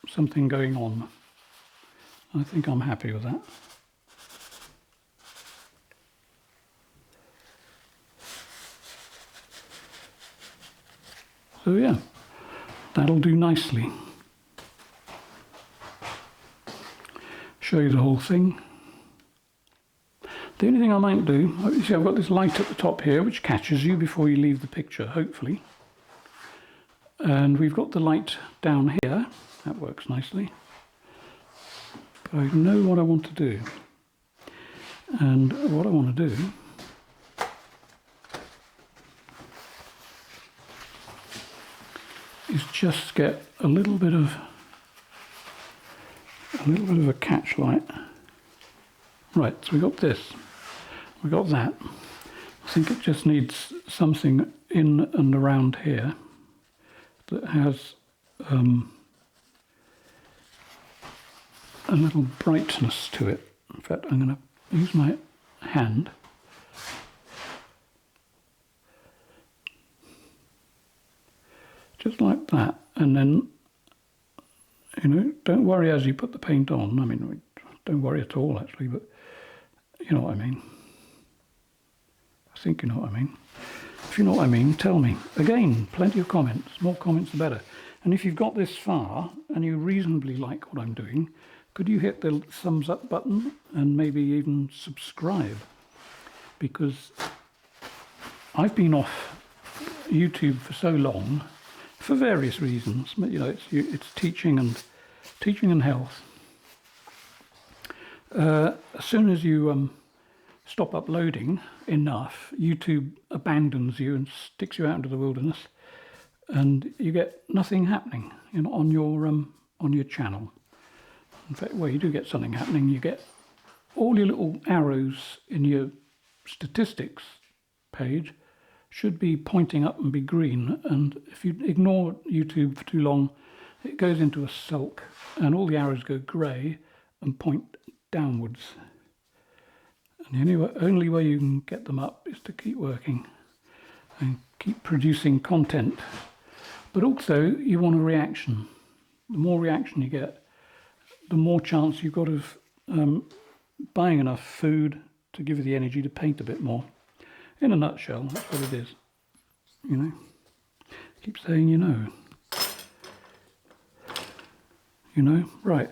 something going on. I think I'm happy with that. So yeah, that'll do nicely. Show you the whole thing. The only thing I might do, you see I've got this light at the top here which catches you before you leave the picture, hopefully. And we've got the light down here, that works nicely. But I know what I want to do. And what I want to do is just get a little bit of a catch light. Right, so we got this, we got that. I think it just needs something in and around here that has a little brightness to it. In fact, I'm going to use my hand. Just like that, and then, you know, don't worry as you put the paint on. I mean, don't worry at all actually, but you know what I mean. I think you know what I mean. If you know what I mean, tell me. Again, plenty of comments. More comments the better. And if you've got this far and you reasonably like what I'm doing, could you hit the thumbs up button and maybe even subscribe? Because I've been off YouTube for so long, for various reasons. But you know, it's teaching and health. As soon as you stop uploading enough, YouTube abandons you and sticks you out into the wilderness, and you get nothing happening, you know, on your channel. In fact, well, you do get something happening. You get all your little arrows in your statistics page should be pointing up and be green, and if you ignore YouTube for too long, it goes into a sulk and all the arrows go grey and point downwards. And the only way you can get them up is to keep working and keep producing content. But also you want a reaction. The more reaction you get, the more chance you've got of buying enough food to give you the energy to paint a bit more. In a nutshell, that's what it is. You know, keep saying you know. You know, right.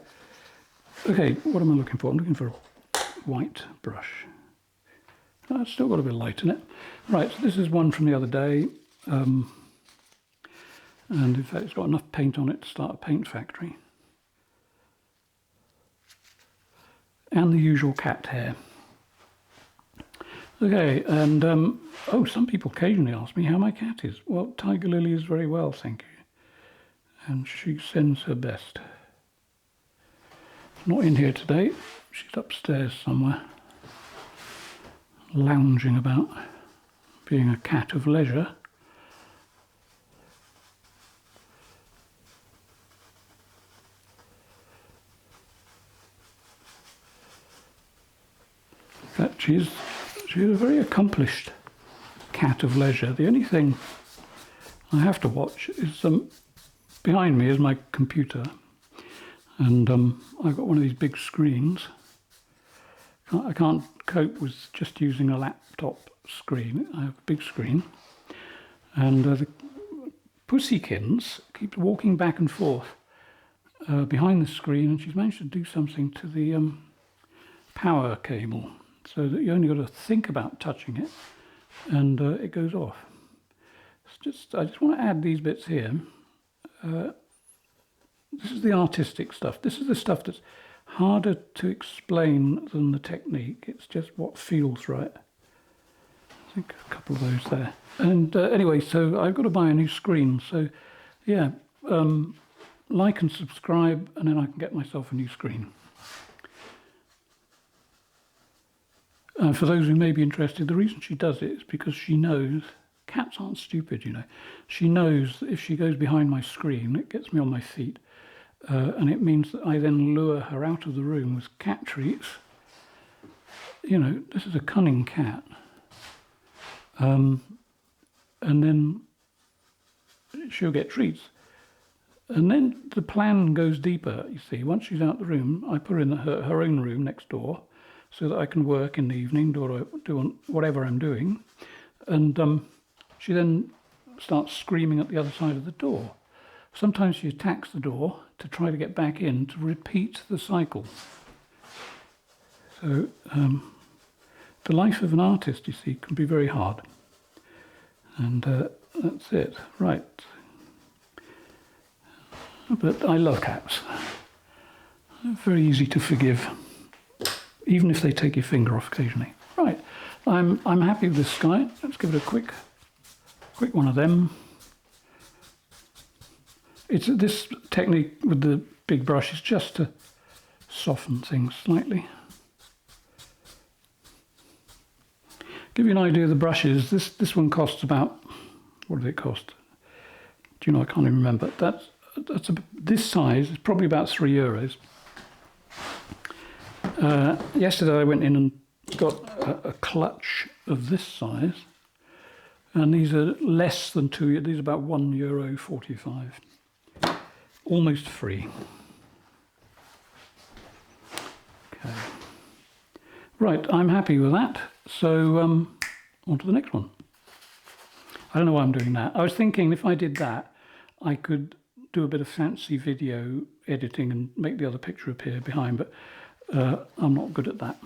Okay, what am I looking for? I'm looking for a white brush. Oh, it's still got a bit of light in it. Right, so this is one from the other day. And in fact, it's got enough paint on it to start a paint factory. And the usual cat hair. Okay, and oh, some people occasionally ask me how my cat is. Well, Tiger Lily is very well, thank you. And she sends her best. Not in here today, she's upstairs somewhere, lounging about, being a cat of leisure. In fact, she's a very accomplished cat of leisure. The only thing I have to watch is behind me is my computer. And I've got one of these big screens. I can't cope with just using a laptop screen. I have a big screen. And the pussykins keeps walking back and forth behind the screen, and she's managed to do something to power cable, so that you only got to think about touching it, and it goes off. I just want to add these bits here. This is the artistic stuff. This is the stuff that's harder to explain than the technique. It's just what feels right. I think a couple of those there. And anyway, so I've got to buy a new screen. So yeah, like and subscribe, and then I can get myself a new screen. For those who may be interested, the reason she does it is because she knows, cats aren't stupid, you know. She knows that if she goes behind my screen, it gets me on my feet. And it means that I then lure her out of the room with cat treats. You know, this is a cunning cat. And then she'll get treats. And then the plan goes deeper, you see. Once she's out the room, I put her in her own room next door so that I can work in the evening, do whatever I'm doing. And she then starts screaming at the other side of the door. Sometimes she attacks the door to try to get back in, to repeat the cycle. So the life of an artist, you see, can be very hard. And that's it. Right. But I love cats. They're very easy to forgive, even if they take your finger off occasionally. Right. I'm happy with this sky. Let's give it a quick one of them. It's this technique with the big brush is just to soften things slightly. Give you an idea of the brushes. This one costs about, what did it cost? Do you know? I can't even remember. This size is probably about €3. Yesterday I went in and got a clutch of this size, and these are less than these are about €1.45. Almost free. Okay. Right, I'm happy with that. So on to the next one. I don't know why I'm doing that. I was thinking if I did that, I could do a bit of fancy video editing and make the other picture appear behind, but I'm not good at that.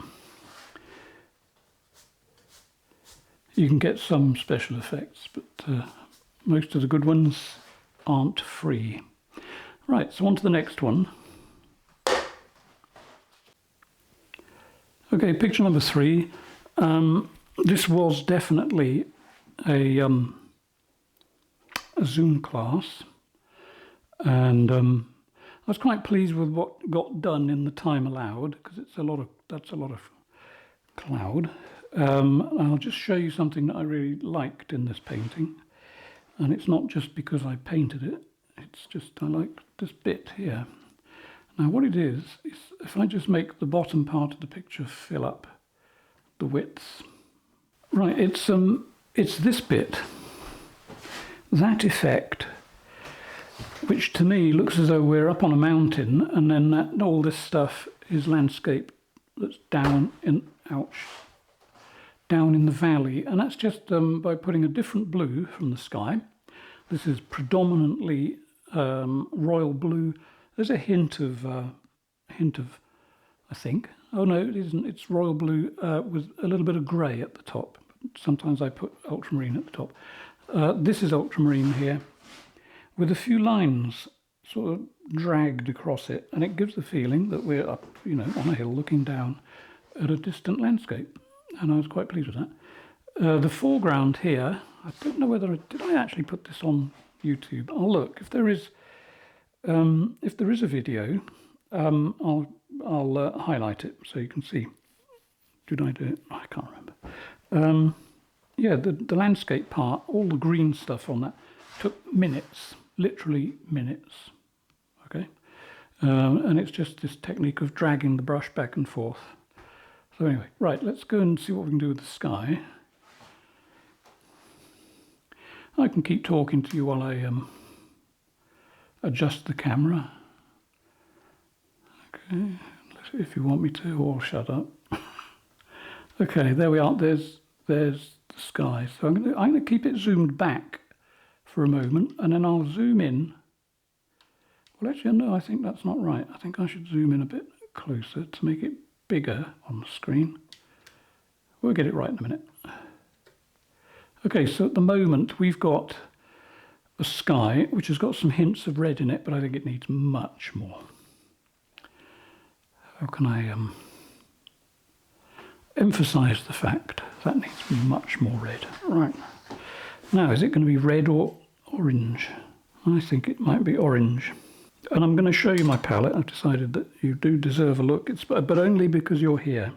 You can get some special effects, but most of the good ones aren't free. Right, so on to the next one. Okay, picture number 3. This was definitely a Zoom class, and I was quite pleased with what got done in the time allowed, because that's a lot of cloud. I'll just show you something that I really liked in this painting, and it's not just because I painted it. It's just I like this bit here. Now what it is if I just make the bottom part of the picture fill up the width. Right, it's this bit, that effect, which to me looks as though we're up on a mountain, and then all this stuff is landscape that's down in the valley, and that's just by putting a different blue from the sky. This is predominantly royal blue. There's a hint of I think. Oh no, it isn't. It's royal blue with a little bit of grey at the top. Sometimes I put ultramarine at the top. This is ultramarine here, with a few lines sort of dragged across it, and it gives the feeling that we're up, you know, on a hill looking down at a distant landscape, and I was quite pleased with that. The foreground here, I don't know whether did I actually put this on YouTube. I'll look if there is a video. I'll highlight it so you can see. Did I do it? I can't remember. Yeah, the landscape part, all the green stuff on that took minutes, literally minutes. Okay, and it's just this technique of dragging the brush back and forth. So anyway, right, let's go and see what we can do with the sky. I can keep talking to you while I adjust the camera. Okay, if you want me to, or shut up. Okay, there we are. There's the sky. So I'm going to keep it zoomed back for a moment, and then I'll zoom in. Well, actually, no, I think that's not right. I think I should zoom in a bit closer to make it bigger on the screen. We'll get it right in a minute. Okay, so at the moment we've got a sky which has got some hints of red in it, but I think it needs much more. How can I emphasize the fact that needs much more red? Right. Now, is it going to be red or orange? I think it might be orange. And I'm going to show you my palette. I've decided that you do deserve a look, but only because you're here.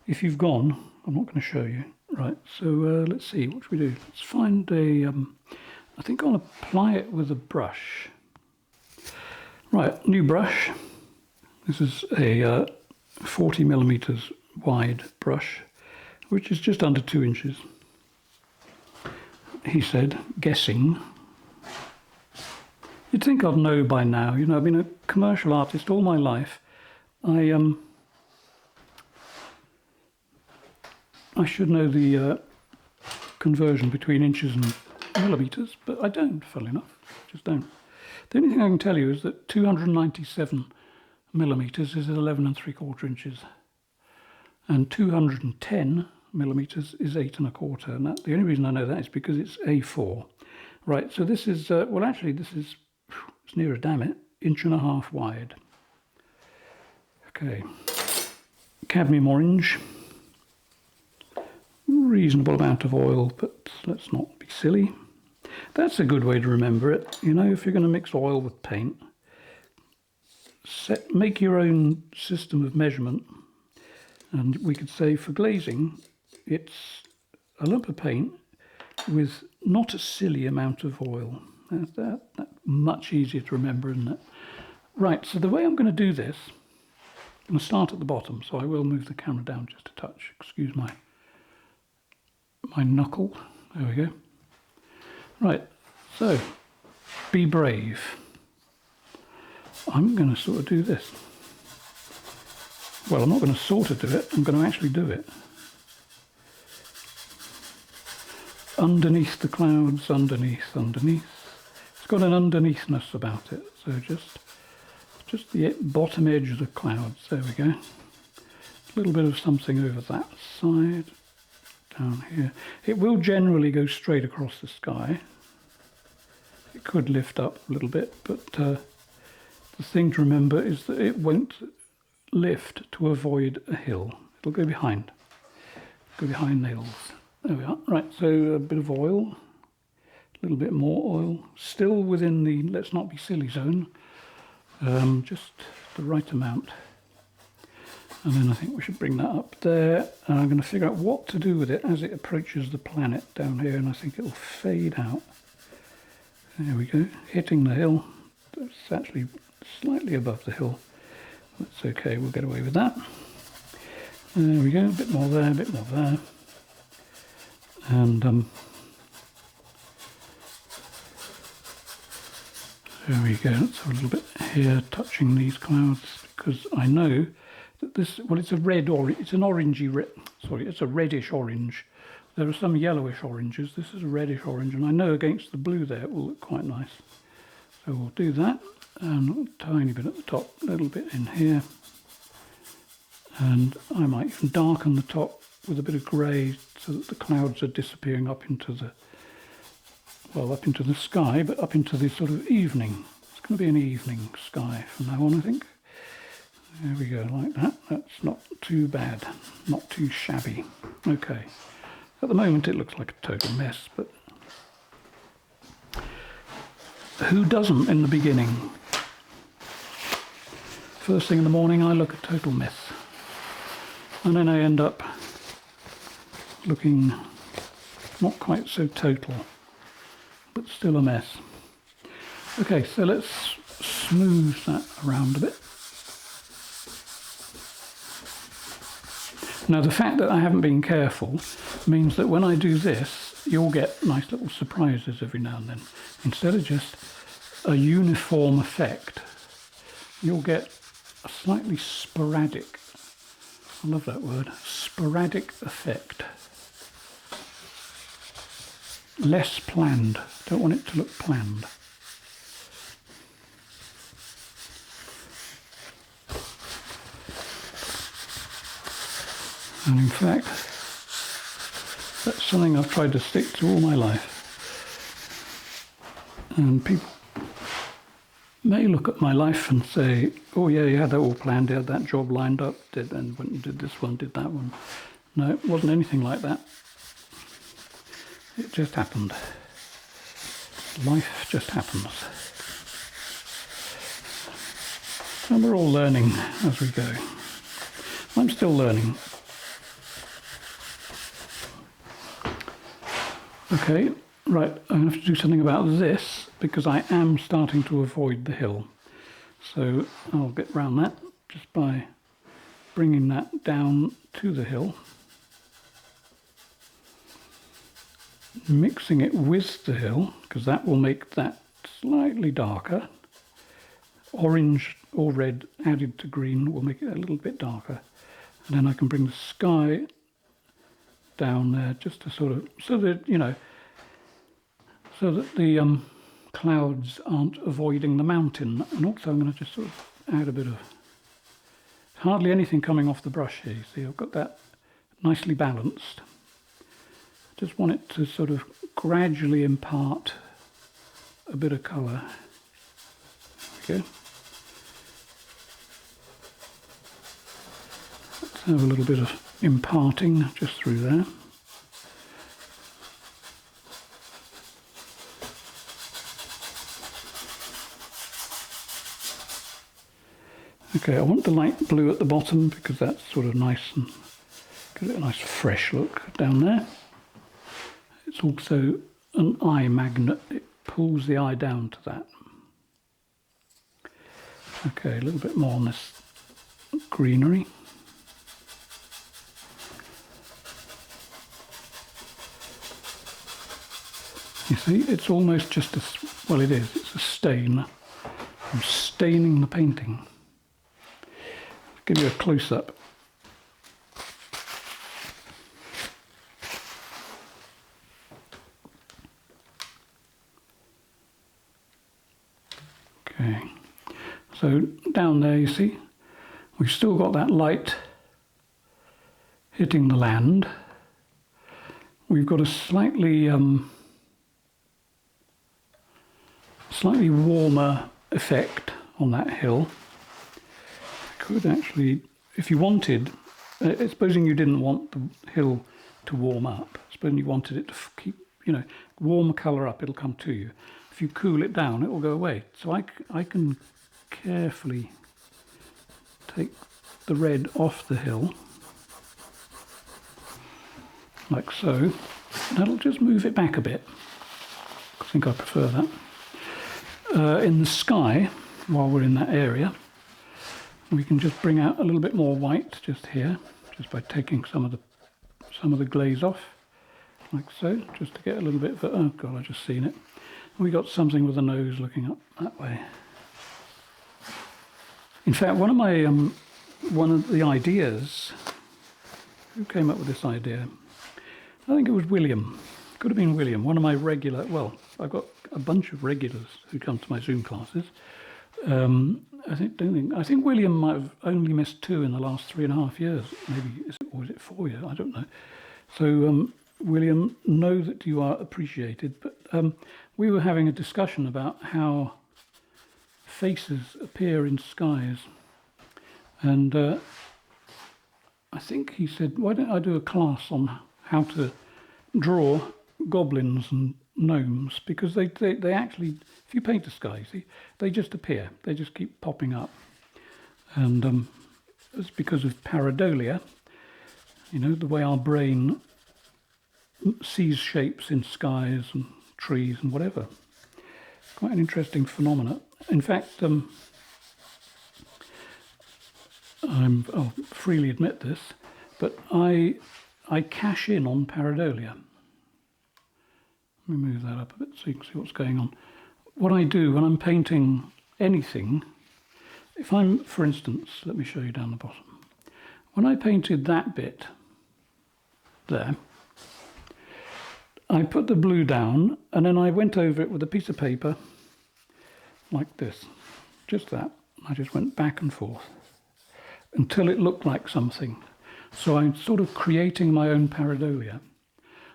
If you've gone, I'm not going to show you. Right, so let's see, what should we do? Let's find a, I think I'll apply it with a brush. Right, new brush. This is a 40 millimeters wide brush, which is just under 2 inches. He said, guessing. You'd think I'd know by now. You know, I've been a commercial artist all my life. I should know the conversion between inches and millimeters, but I don't, funnily enough. Just don't. The only thing I can tell you is that 297 millimeters is 11 3/4 inches, and 210 millimeters is 8 1/4. And the only reason I know that is because it's A4. Right. So this is well, actually, this is it's near a damn it 1.5 inches wide. Okay. Cadmium orange. Reasonable amount of oil, but let's not be silly. That's a good way to remember it. You know, if you're going to mix oil with paint, make your own system of measurement. And we could say for glazing, it's a lump of paint with not a silly amount of oil. That's much easier to remember, isn't it? Right, so the way I'm going to do this, I'm going to start at the bottom, so I will move the camera down just a touch. Excuse my knuckle. There we go. Right, so be brave. I'm going to sort of do this. Well, I'm not going to sort of do it, I'm going to actually do it. Underneath the clouds, underneath. It's got an underneathness about it, so just the bottom edge of the clouds. There we go. A little bit of something over that side. Down here. It will generally go straight across the sky. It could lift up a little bit, but the thing to remember is that it won't lift to avoid a hill. It'll go behind the hills. There we are. Right, so a bit of oil, a little bit more oil, still within the let's not be silly zone, just the right amount. And then I think we should bring that up there. And I'm going to figure out what to do with it as it approaches the planet down here. And I think it'll fade out. There we go. Hitting the hill. It's actually slightly above the hill. That's okay. We'll get away with that. There we go. A bit more there, a bit more there. And there we go. Let's have a little bit here touching these clouds, because I know that this, well, it's a red or it's an orangey red. Sorry, it's a reddish orange. There are some yellowish oranges. This is a reddish orange, and I know against the blue there it will look quite nice. So we'll do that, and a tiny bit at the top, a little bit in here, and I might even darken the top with a bit of grey so that the clouds are disappearing up into the, well, up into the sky, but up into the sort of evening. It's going to be an evening sky from now on, I think. There we go, like that. That's not too bad, not too shabby. Okay. At the moment it looks like a total mess, but who doesn't in the beginning? First thing in the morning I look a total mess. And then I end up looking not quite so total, but still a mess. Okay, so let's smooth that around a bit. Now, the fact that I haven't been careful means that when I do this, you'll get nice little surprises every now and then. Instead of just a uniform effect, you'll get a slightly sporadic, I love that word, sporadic effect. Less planned. Don't want it to look planned. And in fact, that's something I've tried to stick to all my life. And people may look at my life and say, oh yeah, you had that all planned, you had that job lined up, and went and did this one, did that one. No, it wasn't anything like that. It just happened. Life just happens. And we're all learning as we go. I'm still learning. Okay, right, I'm going to have to do something about this because I am starting to avoid the hill. So I'll get round that just by bringing that down to the hill. Mixing it with the hill, because that will make that slightly darker. Orange or red added to green will make it a little bit darker. And then I can bring the sky down there just to sort of, so that, you know, so that the clouds aren't avoiding the mountain. And also I'm going to just sort of add a bit of, hardly anything coming off the brush here. You see, I've got that nicely balanced. Just want it to sort of gradually impart a bit of colour. Okay. Let's have a little bit of imparting just through there. Okay, I want the light blue at the bottom because that's sort of nice and gives it a nice fresh look down there. It's also an eye magnet, it pulls the eye down to that. Okay, a little bit more on this greenery. You see, it's almost just a, well it is, it's a stain. I'm staining the painting. I'll give you a close-up. Okay, so down there you see, we've still got that light hitting the land. We've got a slightly warmer effect on that hill. Could actually, if you wanted, supposing you didn't want the hill to warm up, supposing you wanted it to keep, you know, warm colour up, it'll come to you. If you cool it down, it will go away. So I can carefully take the red off the hill, like so. That'll just move it back a bit. I think I prefer that. In the sky, while we're in that area, we can just bring out a little bit more white just here, just by taking some of the glaze off, like so, just to get a little bit of, oh god, I've just seen it. We got something with a nose looking up that way. In fact, one of the ideas, who came up with this idea? I think it was William. Could have been William, one of my regular, well, I've got a bunch of regulars who come to my Zoom classes. I think William might have only missed 2 in the last 3.5 years, maybe, or is it 4 years? I don't know. So William, know that you are appreciated, but we were having a discussion about how faces appear in skies, and I think he said, why don't I do a class on how to draw goblins and gnomes, because they actually, if you paint a sky, see, they just appear, they just keep popping up, and it's because of pareidolia, you know, the way our brain sees shapes in skies and trees and whatever. Quite an interesting phenomena. In fact, I'll freely admit this, but I cash in on pareidolia. Let me move that up a bit so you can see what's going on. What I do when I'm painting anything, if I'm, for instance, let me show you down the bottom. When I painted that bit there, I put the blue down and then I went over it with a piece of paper like this, just that. I just went back and forth until it looked like something. So I'm sort of creating my own pareidolia.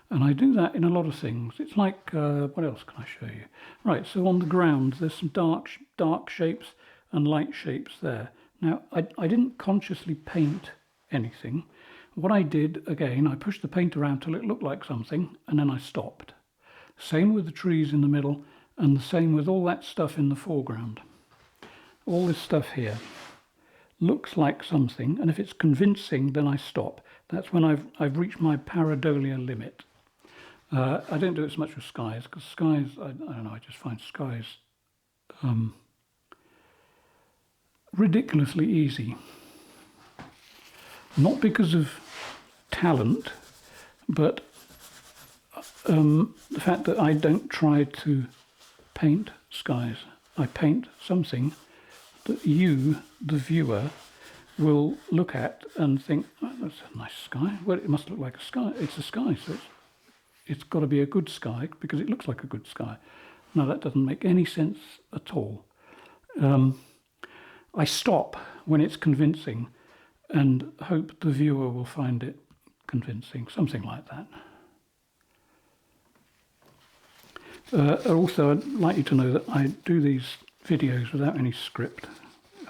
And I do that in a lot of things. It's like, what else can I show you? Right, so on the ground, there's some dark shapes and light shapes there. Now, I didn't consciously paint anything. What I did, again, I pushed the paint around till it looked like something, and then I stopped. Same with the trees in the middle, and the same with all that stuff in the foreground. All this stuff here looks like something, and if it's convincing, then I stop. That's when I've reached my pareidolia limit. I don't do it as much with skies, because skies, I don't know, I just find skies ridiculously easy. Not because of talent, but the fact that I don't try to paint skies. I paint something that you, the viewer, will look at and think, oh, that's a nice sky. Well, it must look like a sky. It's a sky, so it's got to be a good sky because it looks like a good sky. No, that doesn't make any sense at all. I stop when it's convincing and hope the viewer will find it convincing, something like that. Also, I'd like you to know that I do these videos without any script.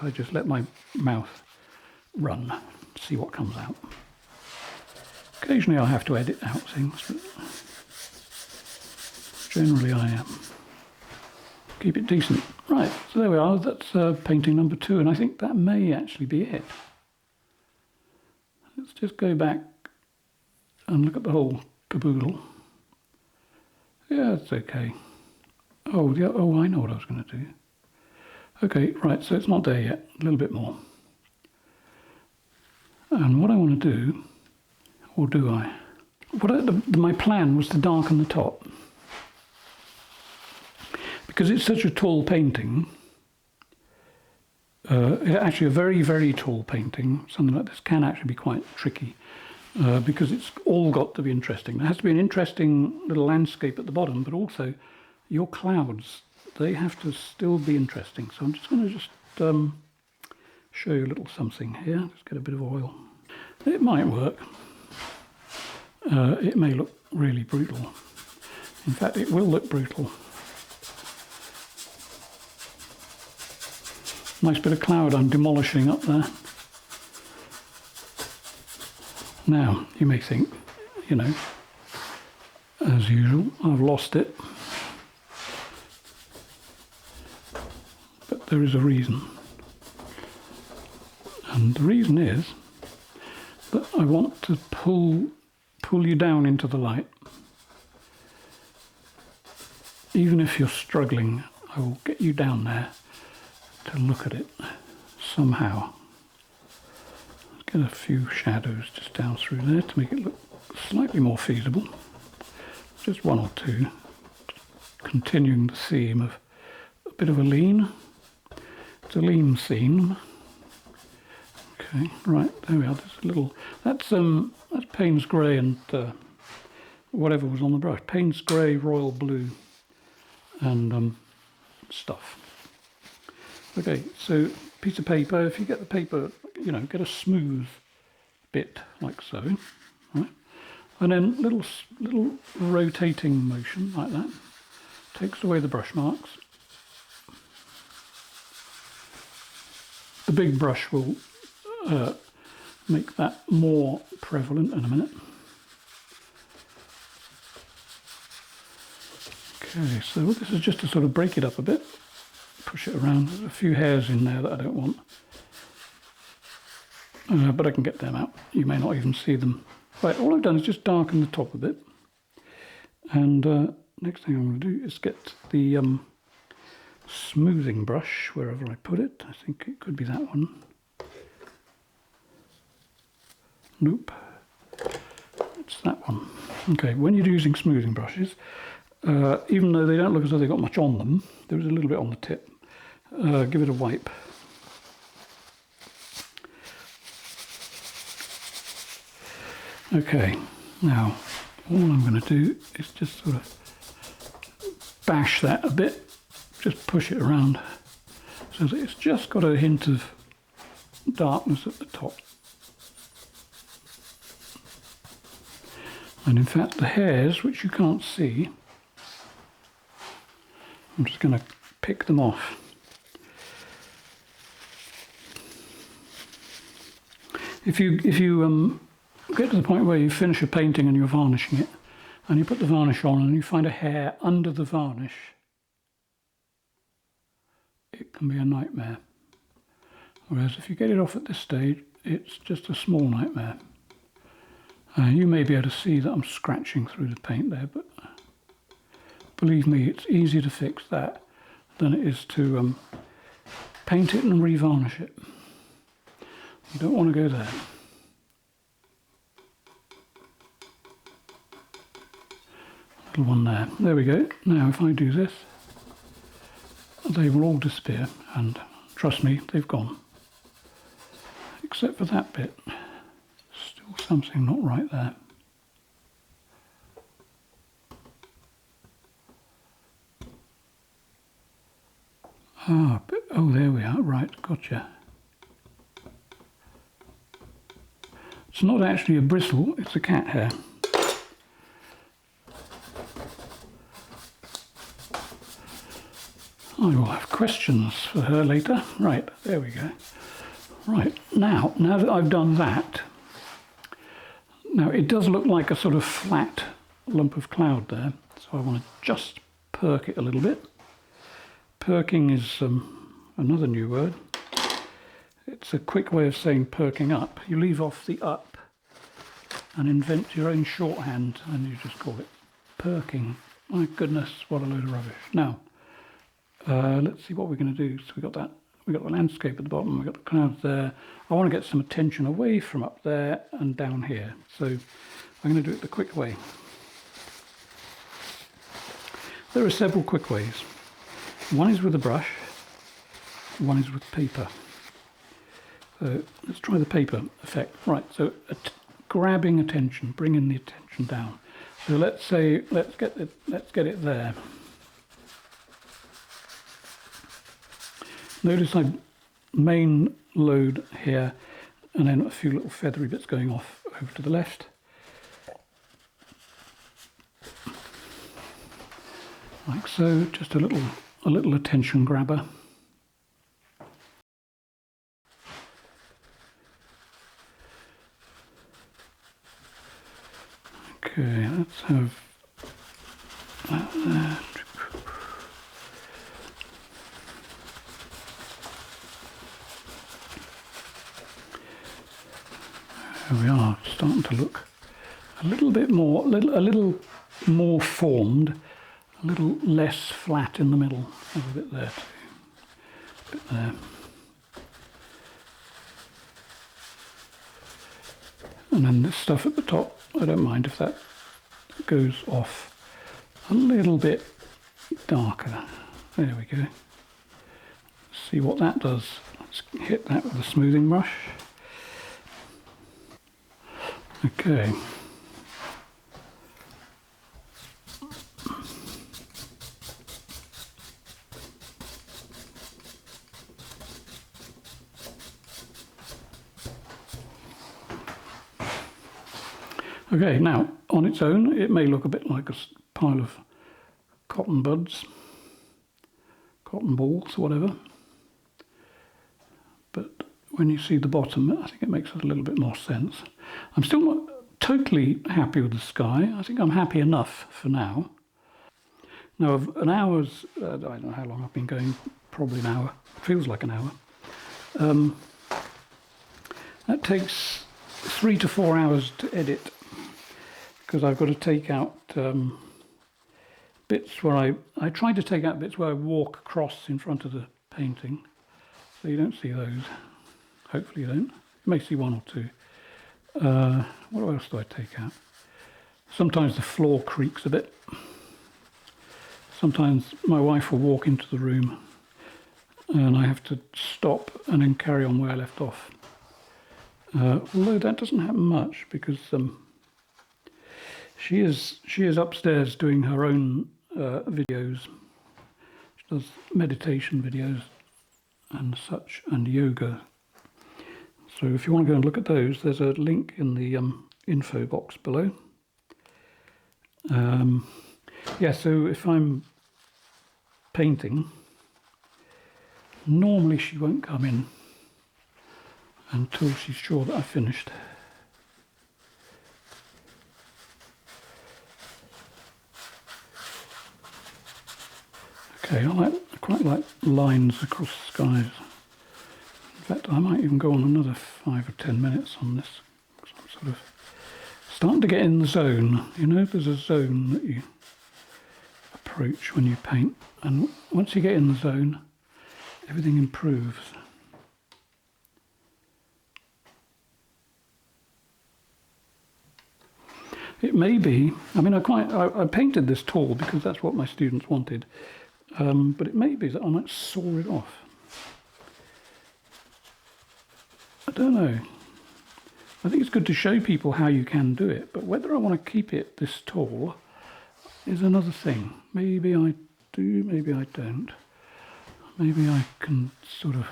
I just let my mouth run, see what comes out. Occasionally I have to edit out things, but generally I keep it decent. Right, so there we are, that's painting number 2, and I think that may actually be it. Let's just go back and look at the whole caboodle. Yeah, it's okay. Oh, yeah, oh, I know what I was going to do. Okay, right, so it's not there yet, a little bit more. And what I want to do, or do I? My plan was to darken the top. Because it's such a tall painting, actually a very, very tall painting, something like this can actually be quite tricky because it's all got to be interesting. There has to be an interesting little landscape at the bottom, but also your clouds, they have to still be interesting. So I'm just going to show you a little something here. Let's get a bit of oil. It might work. It may look really brutal. In fact, it will look brutal. Nice bit of cloud I'm demolishing up there. Now, you may think, you know, as usual, I've lost it. But there is a reason. And the reason is that I want to pull you down into the light. Even if you're struggling, I will get you down there to look at it somehow. Let's get a few shadows just down through there to make it look slightly more feasible. Just one or two, continuing the theme of a bit of a lean. It's a lean theme. Okay, right, there we are. There's a little. That's Payne's grey and whatever was on the brush. Payne's grey, royal blue, and stuff. Okay, so piece of paper. If you get the paper, you know, get a smooth bit like so, right? And then little rotating motion like that takes away the brush marks. The big brush will make that more prevalent in a minute. Okay, so this is just to sort of break it up a bit. Push it around. There's a few hairs in there that I don't want. But I can get them out. You may not even see them. Right, all I've done is just darken the top a bit. And next thing I'm going to do is get the smoothing brush wherever I put it. I think it could be that one. Nope. It's that one. Okay, when you're using smoothing brushes, even though they don't look as though they've got much on them, there is a little bit on the tip. Give it a wipe. Okay, now all I'm going to do is just sort of bash that a bit, just push it around so that it's just got a hint of darkness at the top. And in fact the hairs, which you can't see, I'm just going to pick them off. If you get to the point where you finish a painting and you're varnishing it, and you put the varnish on and you find a hair under the varnish, it can be a nightmare. Whereas if you get it off at this stage, it's just a small nightmare. You may be able to see that I'm scratching through the paint there, but believe me, it's easier to fix that than it is to paint it and revarnish it. You don't want to go there. Little one there. There we go. Now if I do this, they will all disappear, and trust me, they've gone. Except for that bit. Still something not right there. Oh, there we are. Right, gotcha. It's not actually a bristle, it's a cat hair. I will have questions for her later. Right, there we go. Right, now that I've done that, now it does look like a sort of flat lump of cloud there, so I want to just perk it a little bit. Perking is another new word. It's a quick way of saying perking up. You leave off the up and invent your own shorthand, and you just call it perking. My goodness, what a load of rubbish. Now, let's see what we're going to do. So we got the landscape at the bottom, we've got the clouds there. I want to get some attention away from up there and down here. So I'm going to do it the quick way. There are several quick ways. One is with a brush, one is with paper. So let's try the paper effect. Right, so grabbing attention, bringing the attention down. So let's say, let's get it there. Notice I main load here, and then a few little feathery bits going off over to the left. Like so, just a little attention grabber. Okay, let's have that there. There we are, starting to look a little bit more, a little more formed, a little less flat in the middle. Have a bit there too, a bit there. And then this stuff at the top, I don't mind if that goes off a little bit darker. There we go. See what that does. Let's hit that with a smoothing brush. Okay. Okay, now on its own it may look a bit like a pile of cotton buds, cotton balls, whatever. But when you see the bottom, I think it makes a little bit more sense. I'm still not totally happy with the sky. I think I'm happy enough for now. Now, of an hour's, I don't know how long I've been going, probably an hour, feels like an hour. That takes 3 to 4 hours to edit, because I've got to take out bits where I try to take out bits where I walk across in front of the painting, so you don't see those. Hopefully you don't. You may see one or two. What else do I take out? Sometimes the floor creaks a bit. Sometimes my wife will walk into the room and I have to stop and then carry on where I left off. Although that doesn't happen much, because she is upstairs doing her own videos. She does meditation videos and such, and yoga. So if you want to go and look at those, there's a link in the info box below. Yeah, so if I'm painting, normally she won't come in until she's sure that I've finished. Okay, I quite like lines across the skies. In fact, I might even go on another 5 or 10 minutes on this. I'm sort of starting to get in the zone. You know, there's a zone that you approach when you paint, and once you get in the zone, everything improves. It may be, I mean, I painted this tall because that's what my students wanted, but it may be that I might saw it off. I don't know. I think it's good to show people how you can do it, but whether I want to keep it this tall is another thing. Maybe I do, maybe I don't. Maybe I can sort of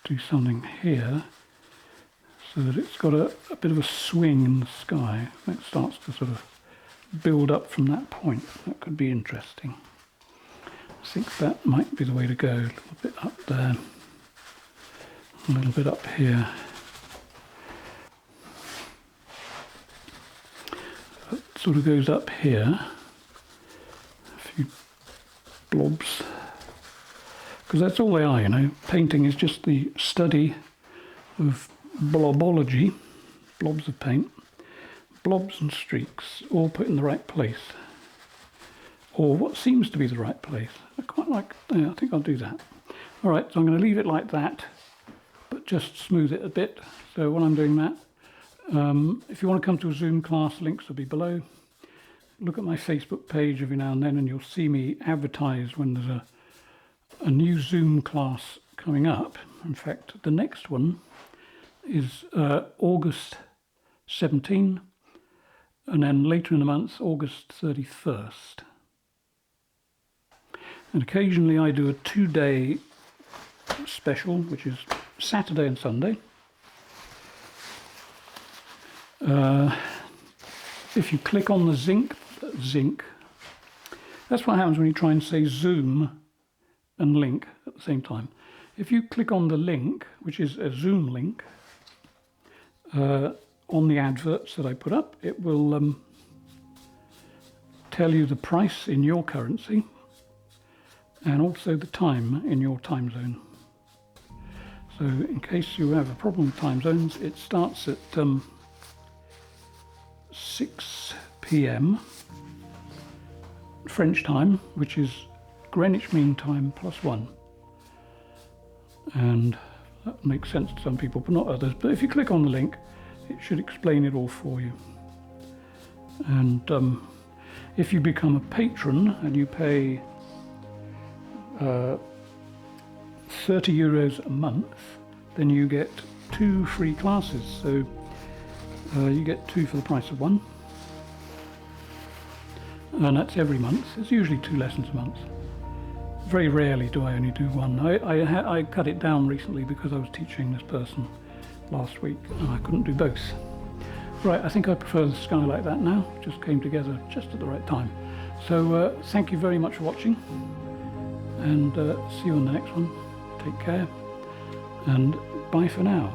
do something here so that it's got a bit of a swing in the sky. It starts to sort of build up from that point. That could be interesting. I think that might be the way to go. A little bit up there, a little bit up here. It sort of goes up here. A few blobs. Because that's all they are, you know. Painting is just the study of blobology, blobs of paint, blobs and streaks, all put in the right place, or what seems to be the right place. I quite like, yeah, I think I'll do that. All right, so I'm going to leave it like that, but just smooth it a bit. So while I'm doing that, if you want to come to a Zoom class, links will be below. Look at my Facebook page every now and then, and you'll see me advertise when there's a new Zoom class coming up. In fact, the next one is August 17, and then later in the month, August 31st. And occasionally I do a 2-day special, which is Saturday and Sunday. If you click on the zinc, that's what happens when you try and say Zoom and link at the same time. If you click on the link, which is a Zoom link, on the adverts that I put up, it will tell you the price in your currency and also the time in your time zone. So in case you have a problem with time zones, it starts at 6 p.m. French time, which is Greenwich Mean Time +1. And that makes sense to some people, but not others. But if you click on the link, it should explain it all for you. And if you become a patron and you pay €30 a month, then you get 2 free classes. So you get 2 for the price of 1. And that's every month. It's usually 2 lessons a month. Very rarely do I only do 1. I cut it down recently because I was teaching this person last week and I couldn't do both. Right, I think I prefer the sky like that now. It just came together just at the right time. So thank you very much for watching, and see you on the next one. Take care and bye for now.